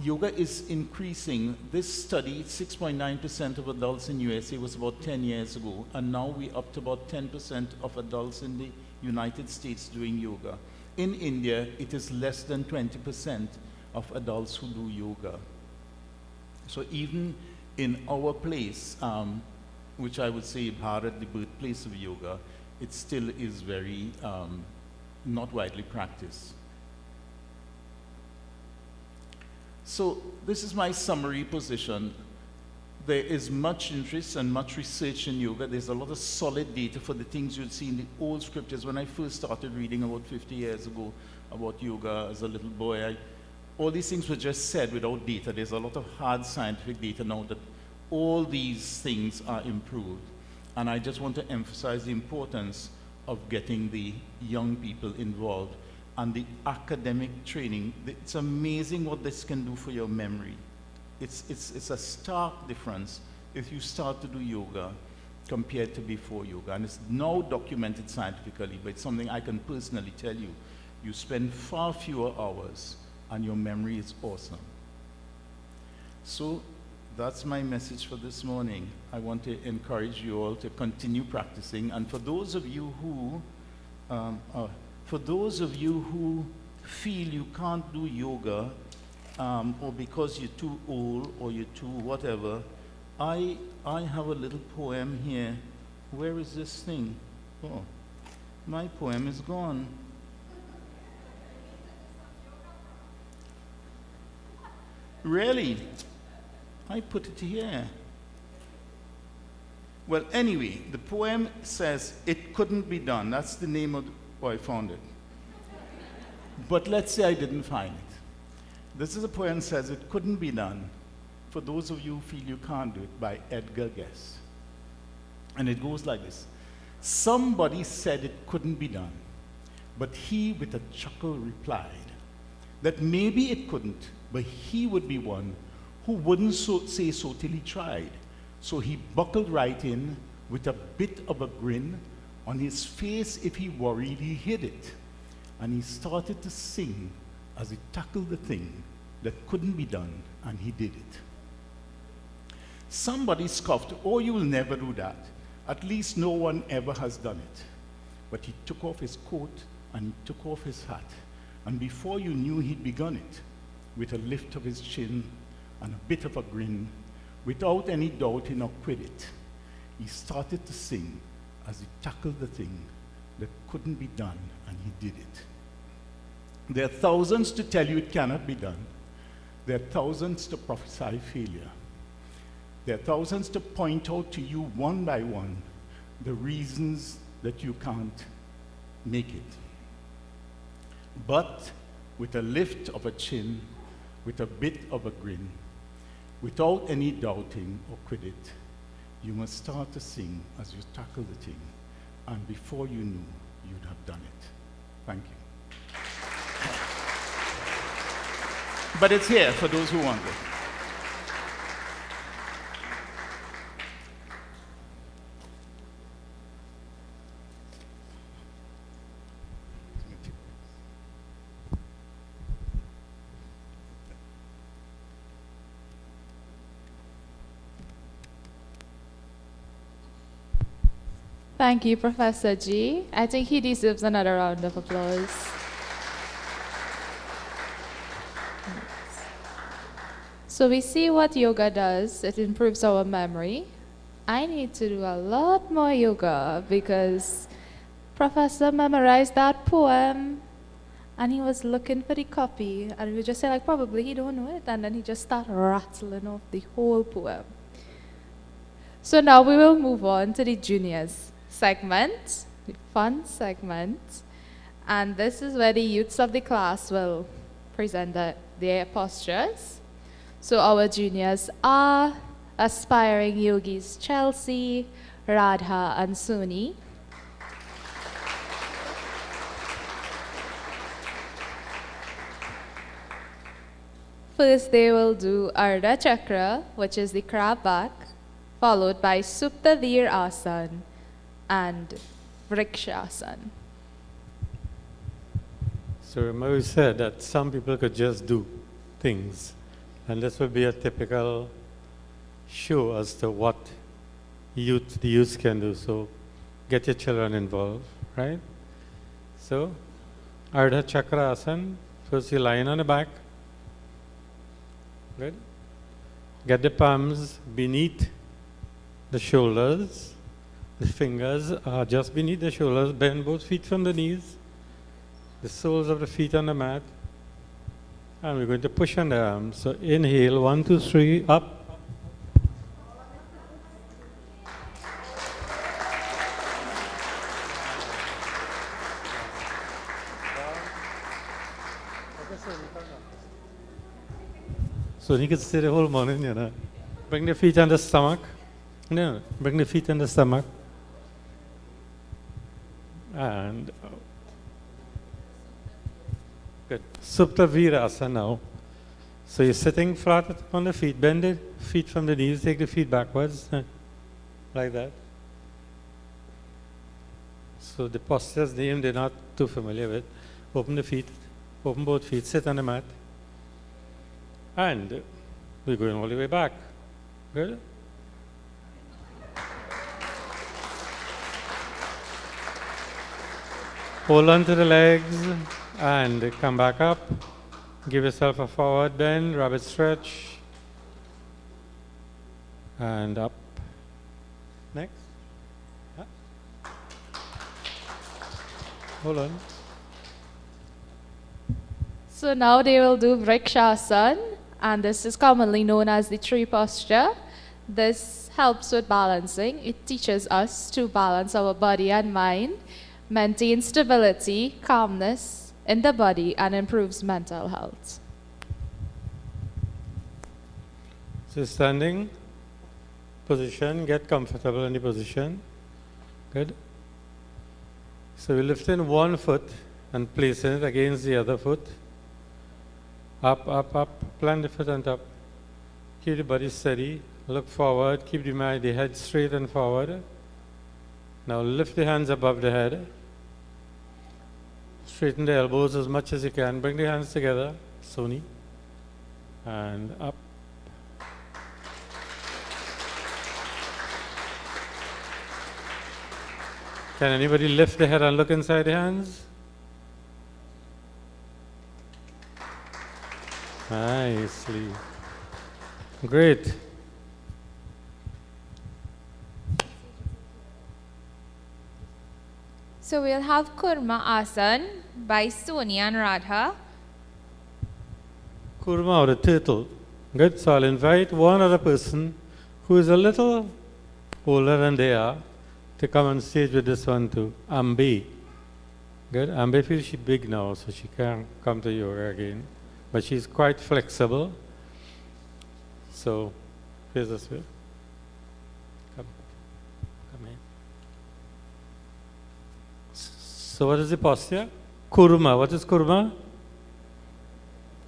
yoga is increasing. This study, 6.9% of adults in USA was about 10 years ago, and now we're up to about 10% of adults in the United States doing yoga. In India, it is less than 20% of adults who do yoga. So even in our place, which I would say Bharat, the birthplace of yoga, it still is very not widely practiced. So this is my summary position. There is much interest and much research in yoga. There's a lot of solid data for the things you'd see in the old scriptures. When I first started reading about 50 years ago about yoga as a little boy, all these things were just said without data. There's a lot of hard scientific data now that all these things are improved. And I just want to emphasize the importance of getting the young people involved and the academic training. It's amazing what this can do for your memory. It's a stark difference if you start to do yoga compared to before yoga. And it's now documented scientifically, but it's something I can personally tell you. You spend far fewer hours and your memory is awesome. So that's my message for this morning. I want to encourage you all to continue practicing. And for those of you who feel you can't do yoga, or because you're too old or you're too whatever, I have a little poem here. Where is this thing? Oh, my poem is gone. Really? I put it here. Well, anyway, the poem says, "It couldn't be done." That's the name of I found it. But let's say I didn't find it. This is a poem that says, "It couldn't be done. For those of you who feel you can't do it," by Edgar Guest. And it goes like this. "Somebody said it couldn't be done, but he with a chuckle replied that maybe it couldn't, but he would be one who wouldn't say so till he tried. So he buckled right in with a bit of a grin on his face. If he worried, he hid it. And he started to sing as he tackled the thing that couldn't be done, and he did it. Somebody scoffed, 'Oh, you'll never do that. At least no one ever has done it.' But he took off his coat and he took off his hat, and before you knew, he'd begun it with a lift of his chin and a bit of a grin. Without any doubting or quit it, he started to sing as he tackled the thing that couldn't be done, and he did it. There are thousands to tell you it cannot be done. There are thousands to prophesy failure. There are thousands to point out to you one by one the reasons that you can't make it. But with a lift of a chin, with a bit of a grin, without any doubting or quit it, you must start to sing as you tackle the thing, and before you knew, you'd have done it." Thank you. But it's here for those who want it. Thank you, Professor Ji. I think he deserves another round of applause. So we see what yoga does. It improves our memory. I need to do a lot more yoga because Professor memorized that poem and he was looking for the copy and we just said like probably he don't know it, and then he just started rattling off the whole poem. So now we will move on to the juniors segment, the fun segment, and this is where the youths of the class will present their postures. So our juniors are aspiring yogis Chelsea, Radha, and Suni. First they will do Ardha Chakra, which is the crab back, followed by Supta Vir Asana and Vrikshasana. So remember we said that some people could just do things And this would be a typical show as to what the youth can do. So get your children involved, right? So, Ardha Chakra Asana. First you lie on the back. Good. Get the palms beneath the shoulders. The fingers are just beneath the shoulders. Bend both feet from the knees. The soles of the feet on the mat. And we're going to push on the arms. So inhale, 1, 2, 3, up. So you can stay the whole morning, you know. Bring the feet on the stomach. No, bring the feet on the stomach. And good. Supta Virasana now. So you're sitting flat on the feet. Bend the feet from the knees. Take the feet backwards. Like that. So the postures name they're not too familiar with. Open the feet. Open both feet. Sit on the mat. And we're going all the way back. Good? Hold on to the legs and come back up. Give yourself a forward bend, rabbit stretch. And up. Next. Up. Hold on. So now they will do Vrikshasana, and this is commonly known as the tree posture. This helps with balancing. It teaches us to balance our body and mind, maintain stability, calmness in the body, and improves mental health. So standing position, get comfortable in the position. Good. So we lift in one foot and place it against the other foot. Up, up, up. Plant the foot on top. Keep the body steady. Look forward. Keep the head straight and forward. Now lift the hands above the head. Straighten the elbows as much as you can. Bring the hands together. Soni. And up. Can anybody lift the head and look inside the hands? Nicely. Great. So we'll have Kurma Asana by Soni and Radha. Kurma or a turtle. Good. So I'll invite one other person who is a little older than they are to come on stage with this one too. Ambe. Good. Ambe feels she's big now, so she can't come to yoga again. But she's quite flexible. So, face this way. Come here. So what is the posture? Kurma. What is kurma?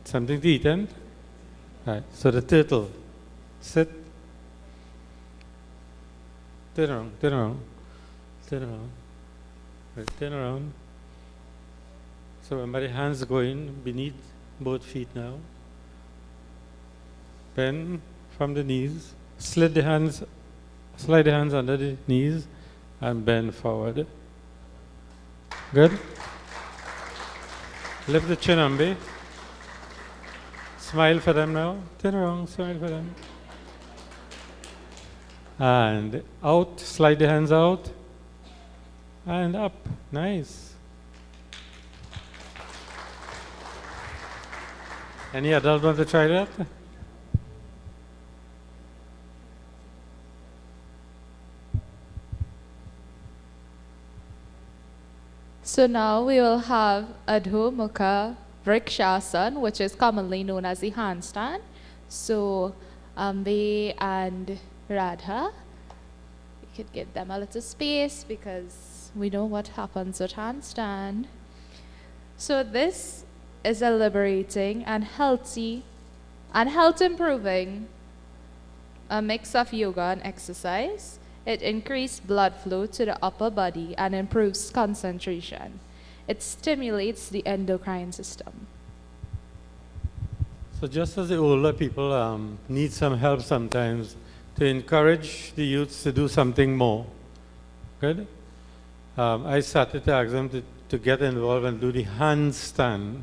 Something to eat, and? Right. So the turtle. Sit. Turn around, turn around, turn around. Right, turn around. So remember the hands going beneath both feet now. Bend from the knees. Slide the hands under the knees and bend forward. Good. Lift the chin, Ambe. Smile for them now. Turn around, smile for them. And out, slide the hands out. And up. Nice. Any adult want to try that? So now we will have Adho Mukha Vrikshasana, which is commonly known as the handstand. So Ambe and Radha, we could give them a little space because we know what happens with handstand. So this is a liberating and health improving a mix of yoga and exercise. It increases blood flow to the upper body and improves concentration. It stimulates the endocrine system. So So just as the older people need some help sometimes to encourage the youths to do something more, good? I started to ask them to get involved and do the handstand.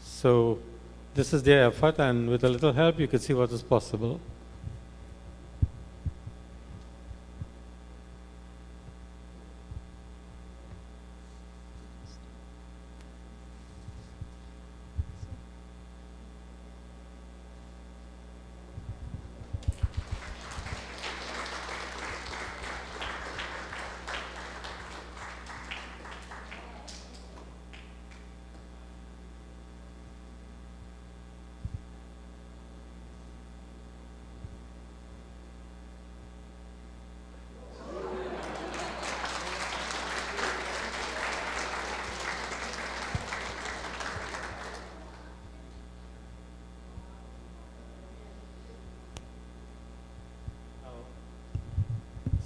So this is their effort, and with a little help, you could see what is possible.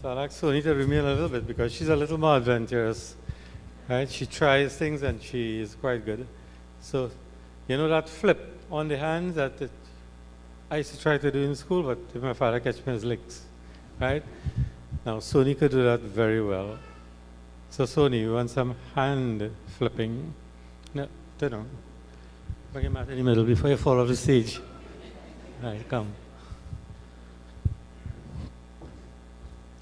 So I'll ask Soni to remain a little bit because she's a little more adventurous, right? She tries things and she is quite good. So, you know that flip on the hands that I used to try to do in school, but if my father catch me his licks, right? Now Soni could do that very well. So Soni, you want some hand flipping? No, turn on. Bring him out in the middle before you fall off the stage. Right, come.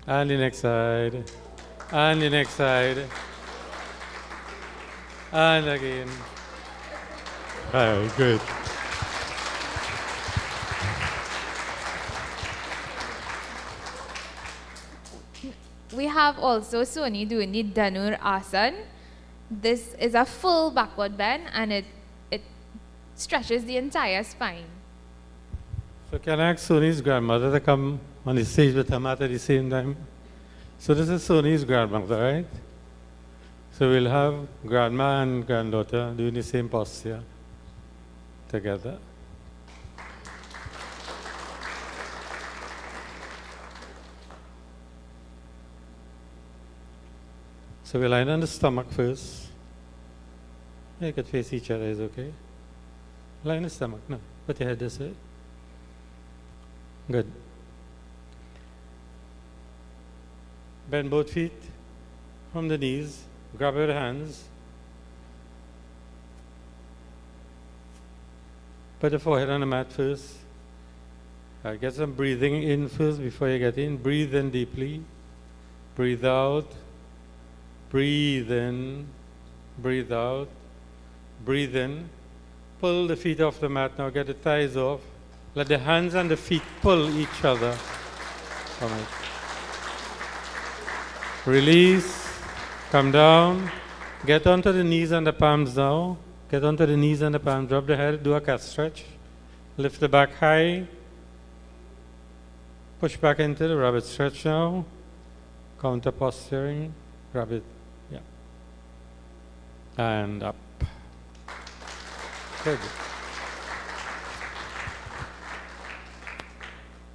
And the next side. And the next side. And again. Oh, good. We have also Soni doing the Dhanur asana. This is a full backward bend and it stretches the entire spine. So can I ask Soni's grandmother to come on the stage with her mat at the same time? So this is Soni's grandmother, right? So we'll have grandma and granddaughter doing the same posture together. So we line on the stomach first. You could face each other, is okay? Line the stomach, no. Put your head this way. Good. Bend both feet from the knees. Grab your hands. Put the forehead on the mat first. Get some breathing in first before you get in. Breathe in deeply. Breathe out. Breathe in. Breathe out. Breathe in. Pull the feet off the mat now. Get the thighs off. Let the hands and the feet pull each other. Come on. Release. Come down. Get onto the knees and the palms now. Get onto the knees and the palms. Drop the head. Do a cat stretch. Lift the back high. Push back into the rabbit stretch now. Counter posturing. Rabbit. Yeah. And up. Good.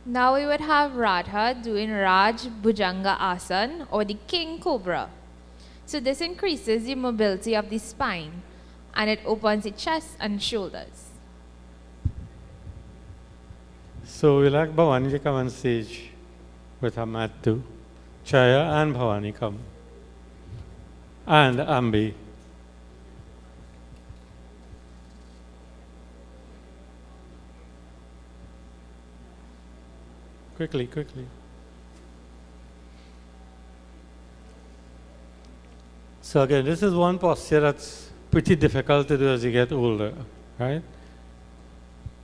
Now we would have Radha doing Raj Bhujanga asana or the King Cobra. So this increases the mobility of the spine and it opens the chest and shoulders. So we'll ask Bhavani to come on stage with her mat too. Chaya and Bhavani come. And Ambi. Quickly, quickly. So again, this is one posture that's pretty difficult to do as you get older, right?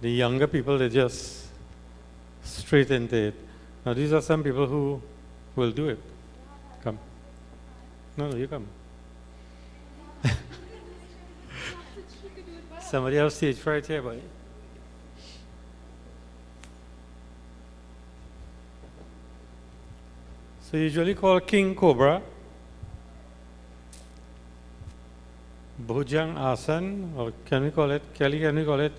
The younger people, they just straight into it. Now these are some people who will do it. Come. No, you come. Somebody else stage fright here, buddy. So usually called King Cobra, Bhujang Asana, or can we call it, Kelly, can we call it?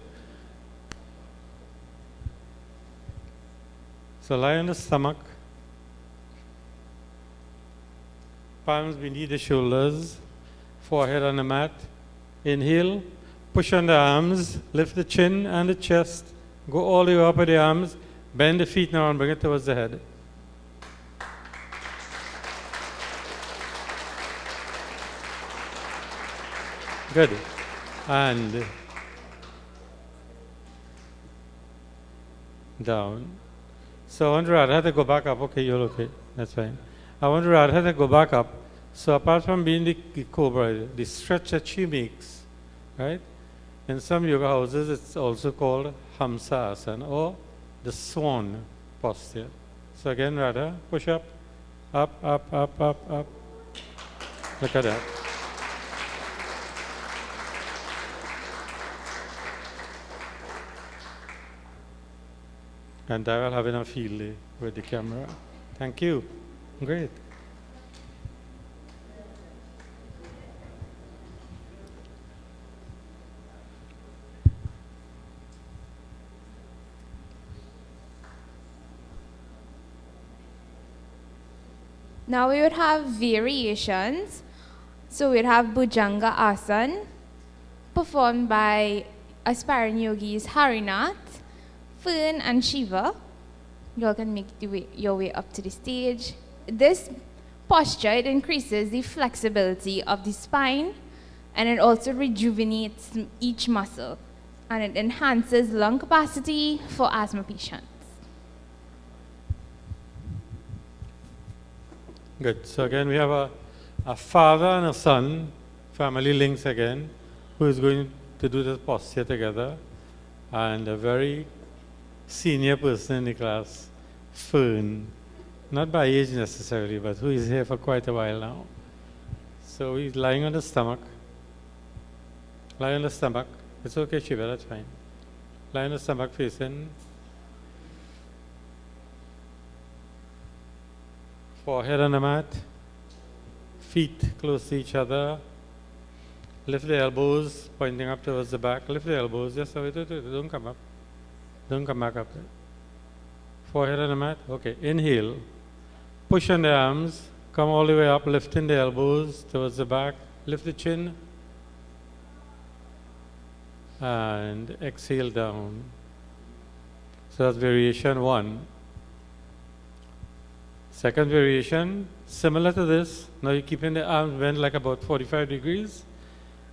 So lie on the stomach, palms beneath the shoulders, forehead on the mat. Inhale, Push on the arms, lift the chin and the chest, go all the way up with the arms, bend the feet now and bring it towards the head. Good. And down. So I want Radha to go back up. Okay, you're okay. That's fine. I want Radha to go back up. So apart from being the cobra, the stretch that she makes, right? In some yoga houses, it's also called Hamsa asana or the swan posture. So again, Radha, push up, up, up, up, up, up. Look at that. And I will have enough field with the camera. Thank you. Great. Now we would have variations. So we'd have Bhujanga Asana, performed by aspiring yogis Harinath, Fern and Shiva. You all can make your way up to the stage. This posture, it increases the flexibility of the spine, and it also rejuvenates each muscle, and it enhances lung capacity for asthma patients. Good. So again, we have a father and a son, family links again, who is going to do this posture together, and a very senior person in the class, Fern, not by age necessarily, but who is here for quite a while now. So he's lying on the stomach. Lie on the stomach. It's okay, Shiva, that's fine. Lie on the stomach facing. Forehead on the mat. Feet close to each other. Lift the elbows, pointing up towards the back. Lift the elbows, just so don't come up. Don't come back up. Forehead on the mat. Okay, inhale. Push on the arms. Come all the way up, lifting the elbows towards the back. Lift the chin. And exhale down. So that's variation 1. Second variation, similar to this. Now you're keeping the arms bent like about 45 degrees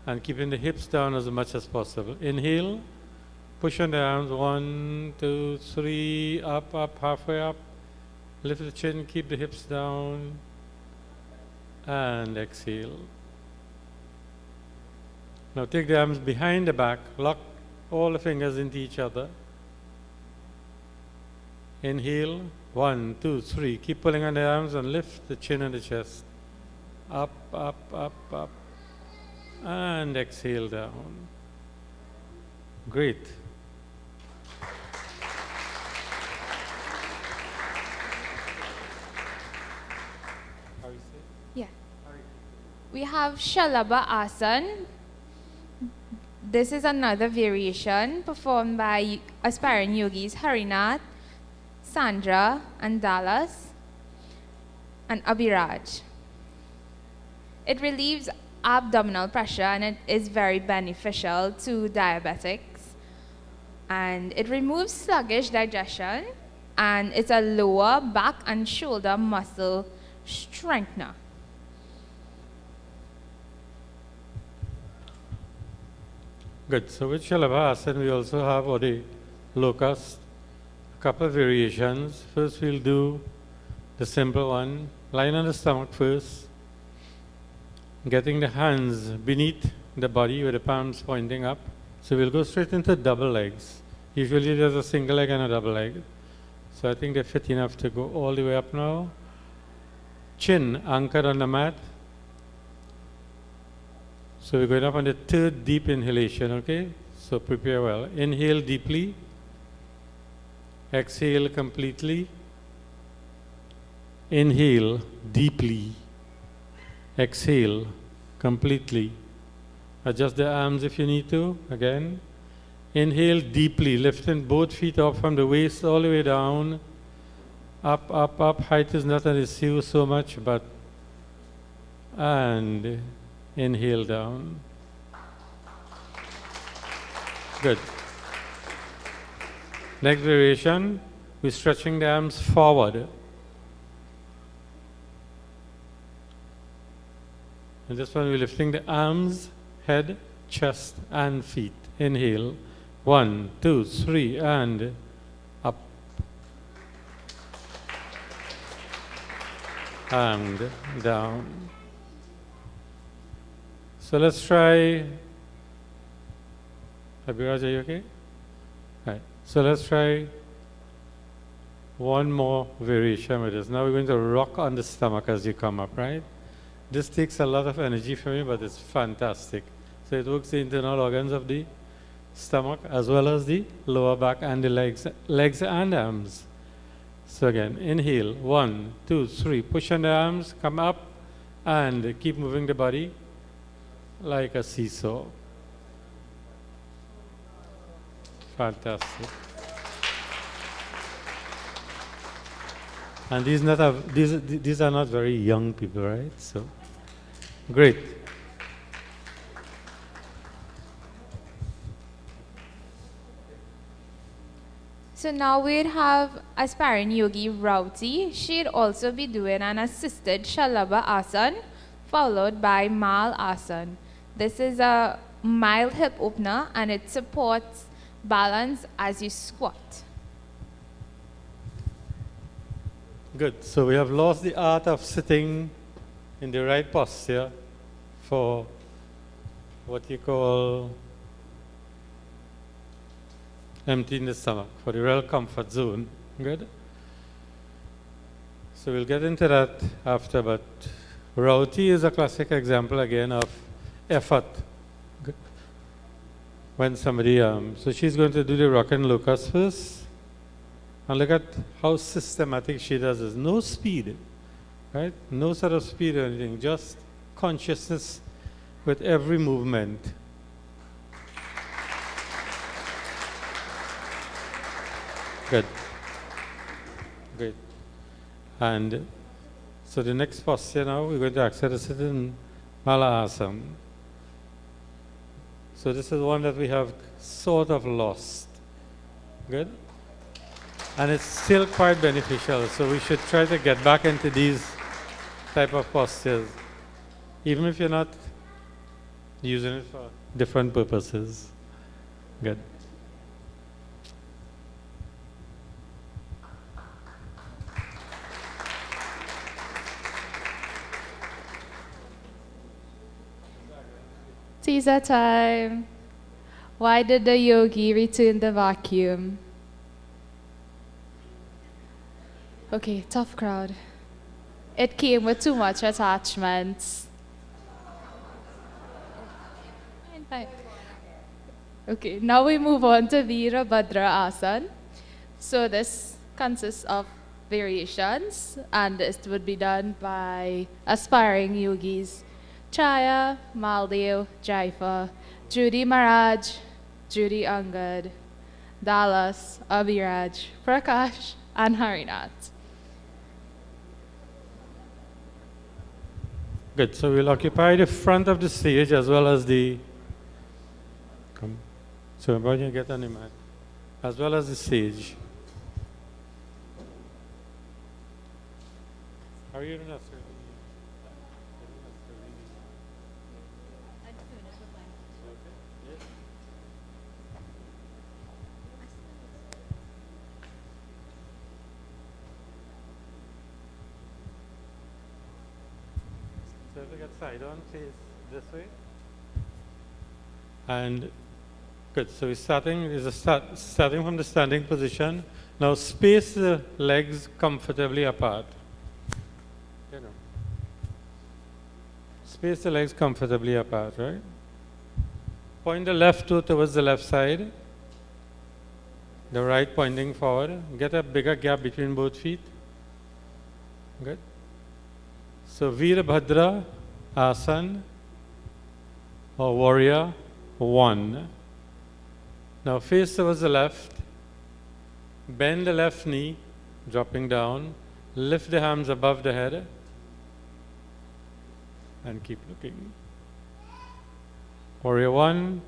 and keeping the hips down as much as possible. Inhale, push on the arms, 1, 2, 3, up, up, halfway up. Lift the chin, keep the hips down, and exhale. Now take the arms behind the back, lock all the fingers into each other. Inhale, 1, 2, 3. Keep pulling on the arms and lift the chin and the chest. Up, up, up, up. And exhale down. Great. Yeah. We have Shalabha Asana. This is another variation performed by aspiring yogis Harinath, Sandra, and Dallas, and Abhiraj. It relieves abdominal pressure and it is very beneficial to diabetics. And it removes sluggish digestion, and it's a lower back and shoulder muscle strengthener. Good. So with Shalabha Asana, we also have the locust, a couple of variations. First, we'll do the simple one. Lying on the stomach first, getting the hands beneath the body with the palms pointing up. So we'll go straight into double legs. Usually there's a single leg and a double leg. So I think they're fit enough to go all the way up now. Chin anchored on the mat. So we're going up on the third deep inhalation, okay? So prepare well. Inhale deeply. Exhale completely. Inhale deeply. Exhale completely. Adjust the arms if you need to. Again. Inhale deeply, lifting both feet up from the waist all the way down. Up, up, up. Height is not an issue so much, but... And... Inhale down. Good. Next variation, we're stretching the arms forward. And this one, we're lifting the arms, head, chest, and feet. Inhale. 1, 2, 3, and up. And down. So let's try. Abhiraj, are you okay? Right. So let's try one more variation with this. Now we're going to rock on the stomach as you come up, right? This takes a lot of energy from you, but it's fantastic. So it works the internal organs of the stomach as well as the lower back and the legs and arms. So again, inhale, 1, 2, 3, push on the arms, come up, and keep moving the body like a seesaw. Fantastic. And these are not very young people, right? So, great. So now we'd have aspiring yogi Rauti. She'd also be doing an assisted Shalabha asana followed by Mal asana. This is a mild hip opener and it supports balance as you squat. Good. So we have lost the art of sitting in the right posture for what you call emptying the stomach, for the real comfort zone. Good. So we'll get into that after, but Rauti is a classic example again of effort. When somebody, so she's going to do the rock and locust first. And look at how systematic she does this. No speed, right? No sort of speed or anything, just consciousness with every movement. Good. Great. And so the next posture now, we're going to actually sit in Malasana. So this is one that we have sort of lost. Good. And it's still quite beneficial, so we should try to get back into these type of postures, even if you're not using it for different purposes. Good. Teaser time. Why did the yogi return the vacuum? Okay, tough crowd. It came with too much attachments. Fine. Okay, now we move on to Virabhadra Asana. So this consists of variations, and it would be done by aspiring yogis. Chaya, Maldev, Jaifa, Judy Maharaj, Judy Angad, Dallas, Abhiraj, Prakash, and Harinath. Good. So we'll occupy the front of the stage as well as the. Come. So about you get on the mat, as well as the stage. How are you doing, sir? So if we get side on, face this way. And good. So we're starting from the standing position. Now space the legs comfortably apart. You know. Space the legs comfortably apart, right? Point the left toe towards the left side. The right pointing forward. Get a bigger gap between both feet. Good. So Virabhadra Asana or Warrior 1. Now face towards the left. Bend the left knee, dropping down. Lift the arms above the head. And keep looking. Warrior 1.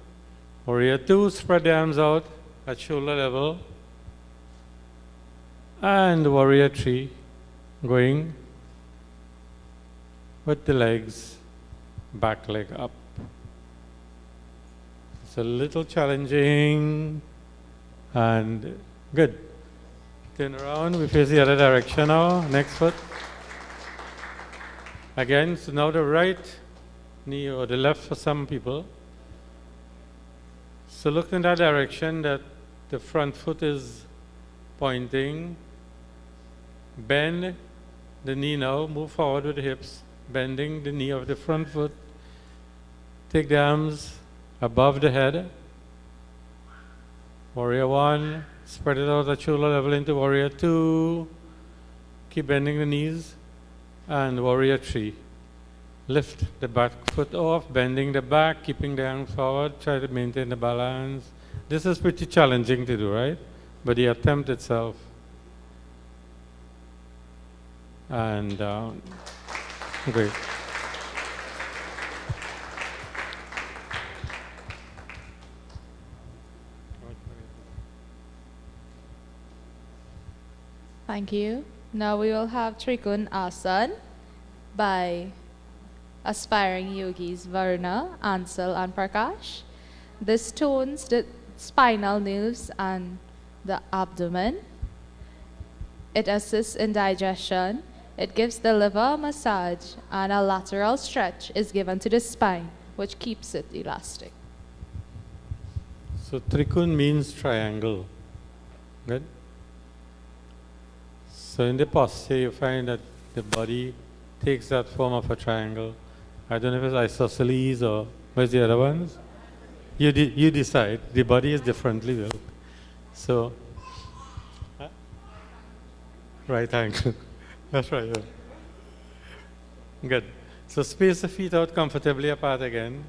Warrior 2, spread the arms out at shoulder level. And Warrior 3, going with the legs, back leg up. It's a little challenging and good. Turn around, we face the other direction now, next foot. Again, so now the right knee or the left for some people. So look in that direction that the front foot is pointing. Bend the knee now, move forward with the hips, bending the knee of the front foot. Take the arms above the head. Warrior 1, spread it out at shoulder level into Warrior 2. Keep bending the knees. And Warrior 3. Lift the back foot off, bending the back, keeping the arms forward, try to maintain the balance. This is pretty challenging to do, right? But the attempt itself. And down. Great. Thank you. Now we will have Trikun Asana by aspiring yogis Varuna, Ansel, and Prakash. This tones the spinal nerves and the abdomen. It assists in digestion. It gives the liver a massage, and a lateral stretch is given to the spine, which keeps it elastic. So Trikun means triangle. Good? So in the posture, you find that the body takes that form of a triangle. I don't know if it's isosceles or where's the other ones? You decide. The body is differently built. So, right angle. That's right. Yeah. Good. So space the feet out comfortably apart again.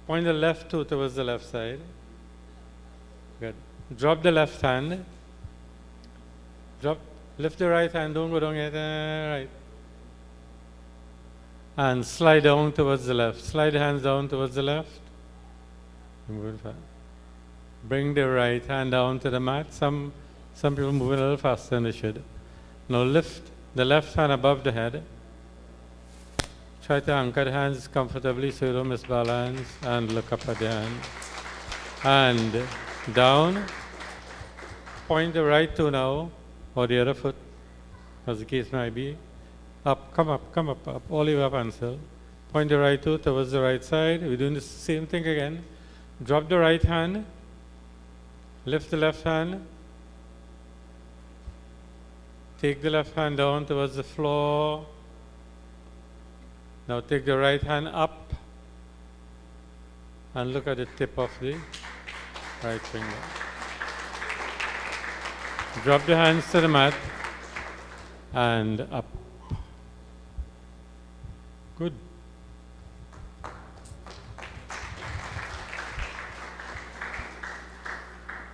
Point the left toe towards the left side. Good. Drop the left hand. Lift the right hand, don't go down yet. Right. And slide down towards the left. Slide the hands down towards the left. Bring the right hand down to the mat. Some people move a little faster than they should. Now lift the left hand above the head. Try to anchor the hands comfortably so you don't misbalance, and look up at the hand. And down. Point the right toe now, or the other foot, as the case might be. Up, come up, up, all the way up, Ansel. Point the right toe towards the right side. We're doing the same thing again. Drop the right hand. Lift the left hand. Take the left hand down towards the floor. Now take the right hand up and look at the tip of the right finger. Drop the hands to the mat and up. Good.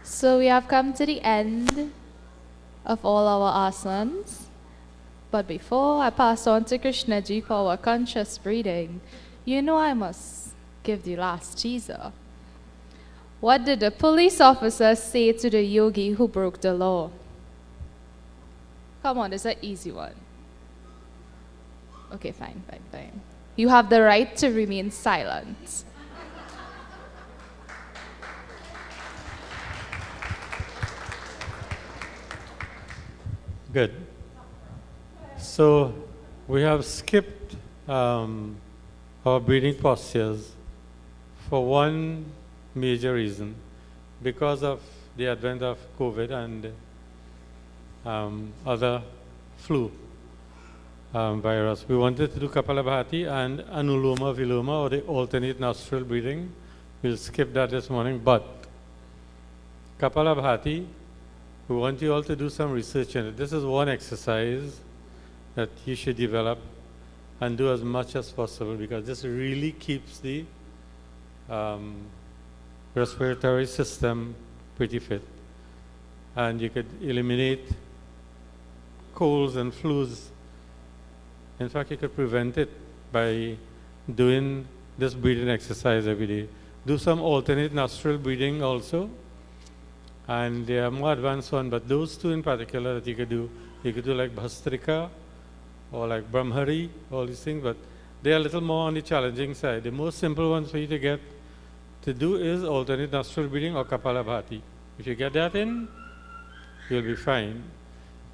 So we have come to the end of all our asanas. But before I pass on to Krishna Ji for our conscious breathing, you know I must give the last teaser. What did the police officer say to the yogi who broke the law? Come on, it's an easy one. Okay, fine. You have the right to remain silent. Good. So we have skipped our breathing postures for one major reason, because of the advent of COVID and other flu virus. We wanted to do Kapalabhati and Anuloma Viloma, or the alternate nostril breathing. We'll skip that this morning, but Kapalabhati, we want you all to do some research in it. This is one exercise that you should develop and do as much as possible, because this really keeps the respiratory system pretty fit. And you could eliminate colds and flus. In fact, you could prevent it by doing this breathing exercise every day. Do some alternate nostril breathing also. And there are more advanced ones, but those two in particular that you could do like Bhastrika or like Brahmari, all these things, but they are a little more on the challenging side. The most simple ones for you to get to do is alternate nostril breathing or Kapalabhati. If you get that in, you'll be fine.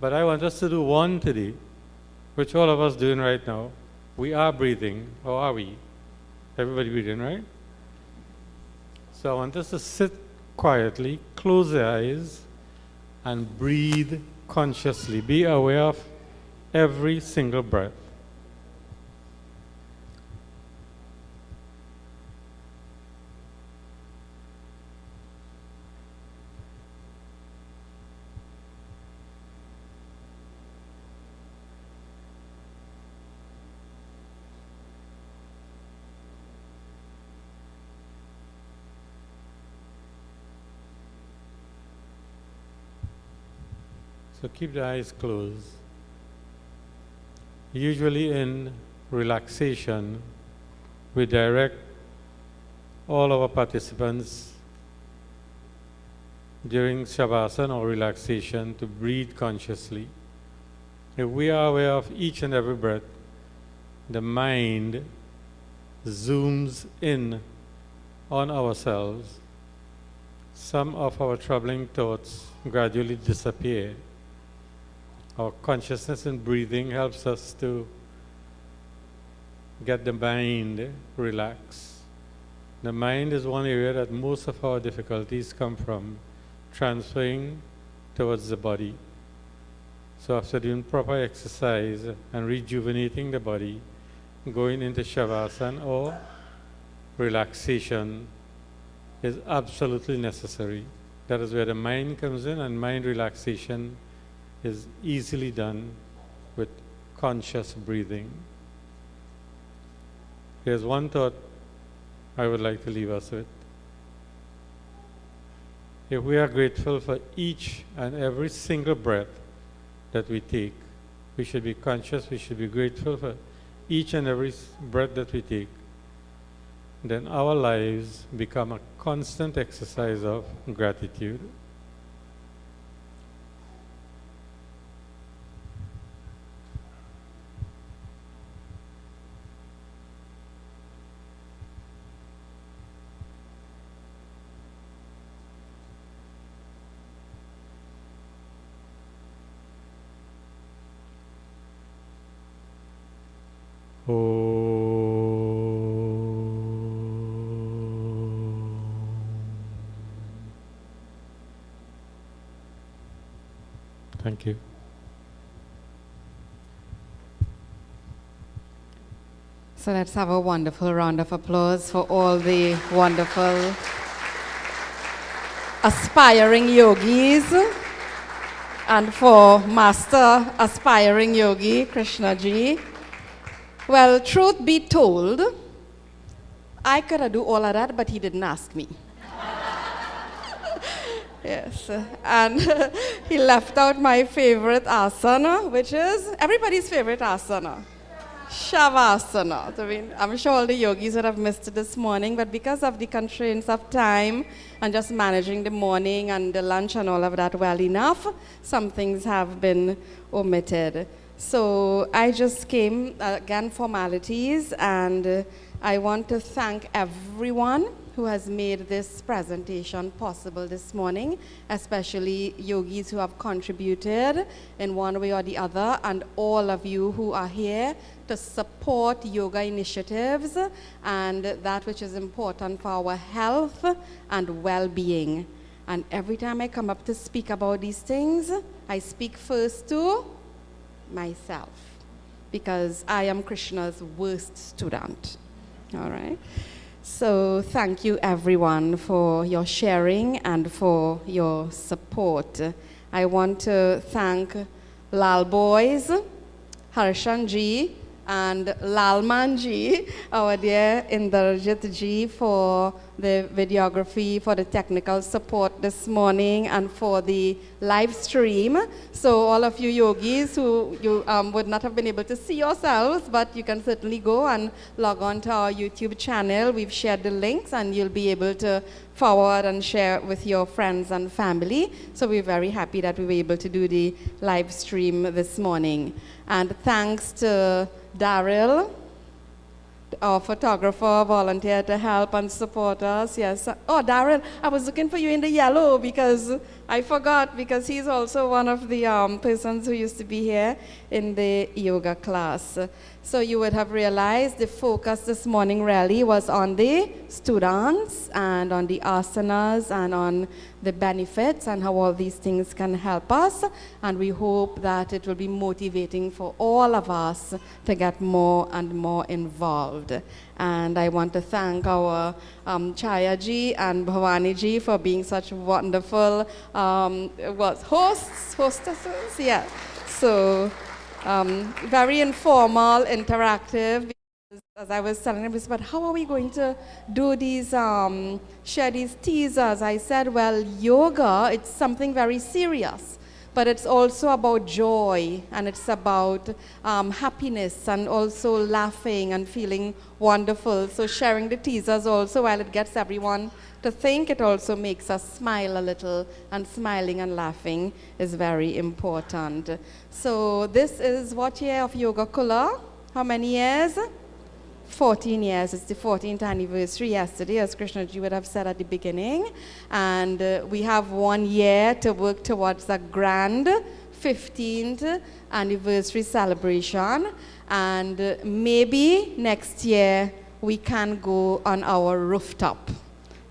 But I want us to do one today, which all of us doing right now. We are breathing, or are we? Everybody breathing, right? So I want us to sit quietly, close the eyes, and breathe consciously. Be aware of every single breath. So keep the eyes closed. Usually in relaxation, we direct all our participants during Shavasana or relaxation to breathe consciously. If we are aware of each and every breath, the mind zooms in on ourselves. Some of our troubling thoughts gradually disappear. Our consciousness in breathing helps us to get the mind relaxed. The mind is one area that most of our difficulties come from, transferring towards the body. So after doing proper exercise and rejuvenating the body, going into Shavasana or relaxation is absolutely necessary. That is where the mind comes in, and mind relaxation is easily done with conscious breathing. Here's one thought I would like to leave us with. If we are grateful for each and every single breath that we take, we should be conscious, we should be grateful for each and every breath that we take, then our lives become a constant exercise of gratitude. Thank you. So let's have a wonderful round of applause for all the wonderful aspiring yogis and for Master Aspiring Yogi, Krishna Ji. Well, truth be told, I could have do all of that, but he didn't ask me. Yes, and he left out my favorite asana, which is everybody's favorite asana, Shavasana. I mean, I'm sure all the yogis would have missed it this morning, but because of the constraints of time and just managing the morning and the lunch and all of that well enough, some things have been omitted. So I just came, again, formalities, and I want to thank everyone who has made this presentation possible this morning, especially yogis who have contributed in one way or the other, and all of you who are here to support yoga initiatives and that which is important for our health and well-being. And every time I come up to speak about these things, I speak first to myself, because I am Krishna's worst student. All right? So thank you everyone for your sharing and for your support. I want to thank Lal Boys, Harshan Ji, and Lalman Ji, our dear Indarjit Ji, for the videography, for the technical support this morning, and for the live stream. So all of you yogis who you would not have been able to see yourselves, but you can certainly go and log on to our YouTube channel. We've shared the links, and you'll be able to forward and share with your friends and family. So we're very happy that we were able to do the live stream this morning. And thanks to Daryl, our photographer, volunteered to help and support us. Yes. Oh, Daryl, I was looking for you in the yellow because I forgot, because he's also one of the persons who used to be here in the yoga class. So you would have realized the focus this morning really was on the students and on the asanas and on the benefits and how all these things can help us. And we hope that it will be motivating for all of us to get more and more involved. And I want to thank our Chaya Ji and Bhavani Ji for being such wonderful hostesses, yeah. So very informal, interactive. As I was telling them, but how are we going to do these, share these teasers? I said, well, yoga, it's something very serious, but it's also about joy, and it's about happiness, and also laughing and feeling wonderful. So sharing the teasers also, while it gets everyone to think, it also makes us smile a little, and smiling and laughing is very important. So this is what year of Yoga Kula? How many years? 14 years. It's the 14th anniversary yesterday, as Krishna Ji would have said at the beginning. And we have 1 year to work towards a grand 15th anniversary celebration. And maybe next year we can go on our rooftop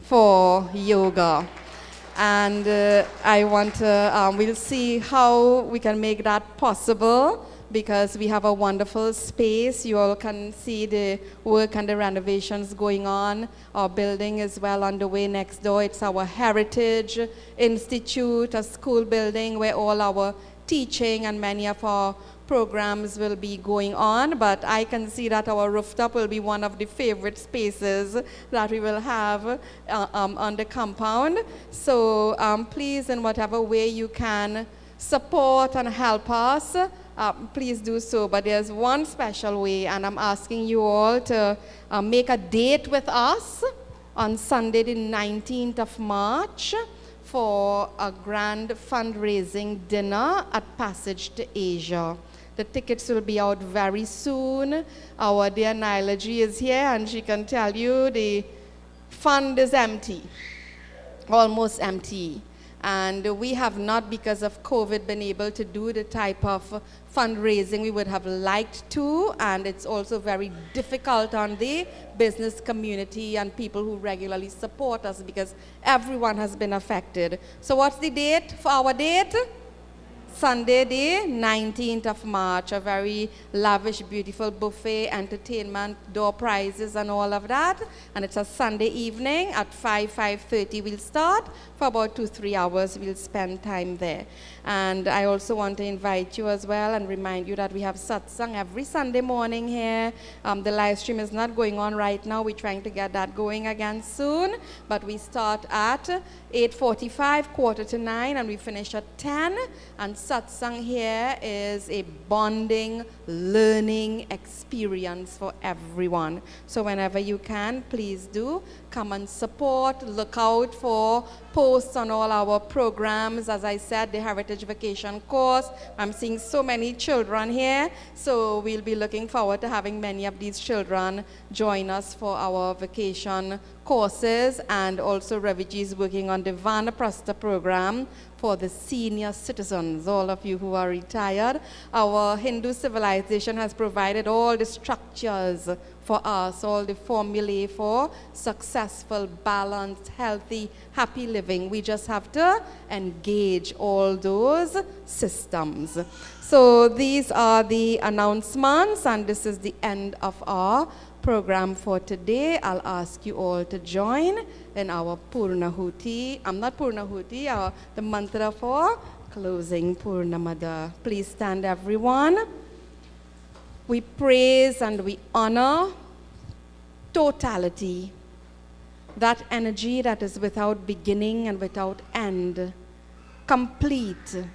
for yoga. And I want to, we'll see how we can make that possible, because we have a wonderful space. You all can see the work and the renovations going on. Our building is well underway next door. It's our Heritage Institute, a school building where all our teaching and many of our programs will be going on. But I can see that our rooftop will be one of the favorite spaces that we will have on the compound. So please, in whatever way you can support and help us, please do so. But there's one special way, and I'm asking you all to make a date with us on Sunday the 19th of March for a grand fundraising dinner at Passage to Asia. The tickets will be out very soon. Our dear Nyla is here, and she can tell you the fund is empty, almost empty. And we have not, because of COVID, been able to do the type of fundraising we would have liked to, and it's also very difficult on the business community and people who regularly support us, because everyone has been affected. So what's the date for our date? Sunday, the 19th of March, a very lavish, beautiful buffet, entertainment, door prizes, and all of that. And it's a Sunday evening at 5:30 we'll start. For about 2-3 hours, we'll spend time there. And I also want to invite you as well and remind you that we have satsang every Sunday morning here. The live stream is not going on right now. We're trying to get that going again soon. But we start at 8:45, 8:45, and we finish at 10. And satsang here is a bonding, learning experience for everyone. So whenever you can, please do come and support. Look out for posts on all our programs. As I said, the Heritage Vacation course. I'm seeing so many children here. So we'll be looking forward to having many of these children join us for our vacation courses, and also refugees working on the Vanaprastha program for the senior citizens, all of you who are retired. Our Hindu civilization has provided all the structures for us, all the formulae for successful, balanced, healthy, happy living. We just have to engage all those systems. So these are the announcements, and this is the end of our program for today. I'll ask you all to join in our Purnahuti. Not Purnahuti, the mantra for closing Purnamada. Please stand, everyone. We praise and we honor totality, that energy that is without beginning and without end, complete,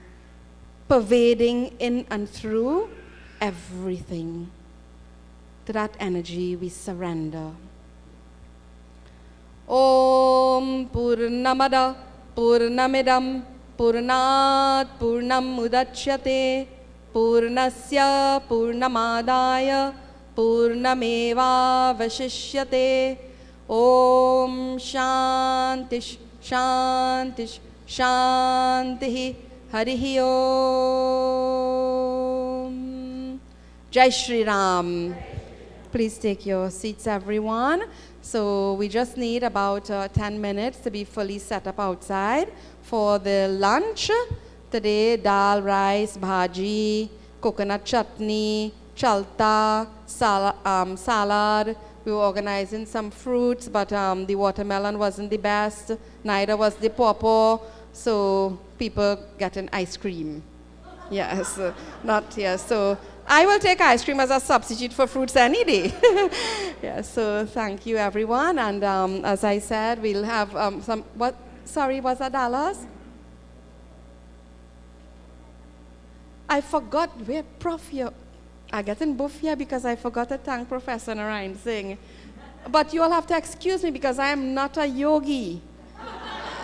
pervading in and through everything. To that energy we surrender. Om Purnamada Purnamidam Purnat Purnam Udachyate Purnasya Purnamadaya Purnameva Vashishyate. Om Shantish Shantish Shantihi Harihi Om. Jai Shri Ram. Please take your seats, everyone. So we just need about 10 minutes to be fully set up outside for the lunch. Today, dal, rice, bhaji, coconut chutney, chalta, salad. We were organizing some fruits, but the watermelon wasn't the best. Neither was the pawpaw. So people getting ice cream. Yes, not yes. So I will take ice cream as a substitute for fruits any day. Yes, so thank you, everyone. And as I said, we'll have some, what, sorry, was that dollars? I forgot, where Prof, I get in buff here because I forgot to thank Professor Narayan Singh. But you all have to excuse me because I am not a yogi.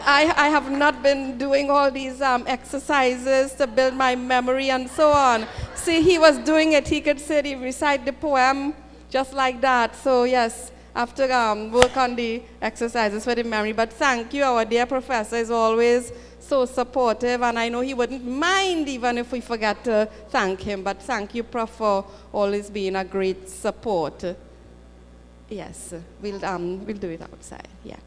I have not been doing all these exercises to build my memory and so on. See, he was doing it. He could say, he recite the poem just like that. So yes, after work on the exercises for the memory. But thank you, our dear professor is always so supportive, and I know he wouldn't mind even if we forget to thank him. But thank you, Prof, for always being a great support. Yes, we'll do it outside. Yeah.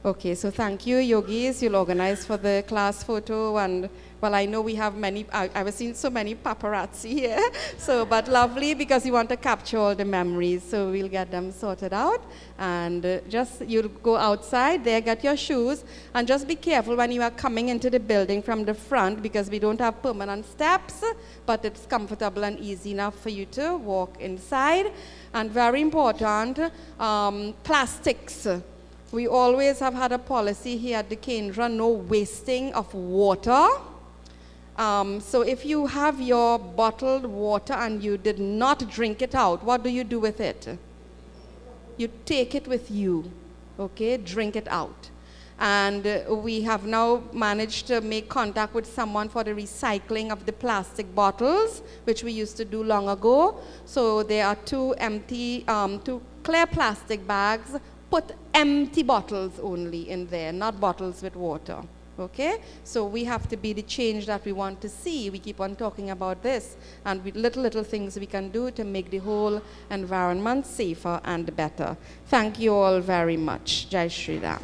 Okay, so thank you, yogis. You'll organize for the class photo, and well, I know we have many, I was seeing so many paparazzi here, so, but lovely because you want to capture all the memories, so we'll get them sorted out, and just, you'll go outside there, get your shoes, and just be careful when you are coming into the building from the front, because we don't have permanent steps, but it's comfortable and easy enough for you to walk inside. And very important, plastics. We always have had a policy here at the Kendra, no wasting of water. So if you have your bottled water and you did not drink it out, what do you do with it? You take it with you, okay? Drink it out. And we have now managed to make contact with someone for the recycling of the plastic bottles, which we used to do long ago. So there are two clear plastic bags. Put empty bottles only in there, not bottles with water, okay? So we have to be the change that we want to see. We keep on talking about this, and with little things we can do to make the whole environment safer and better. Thank you all very much. Jai Shri Ram.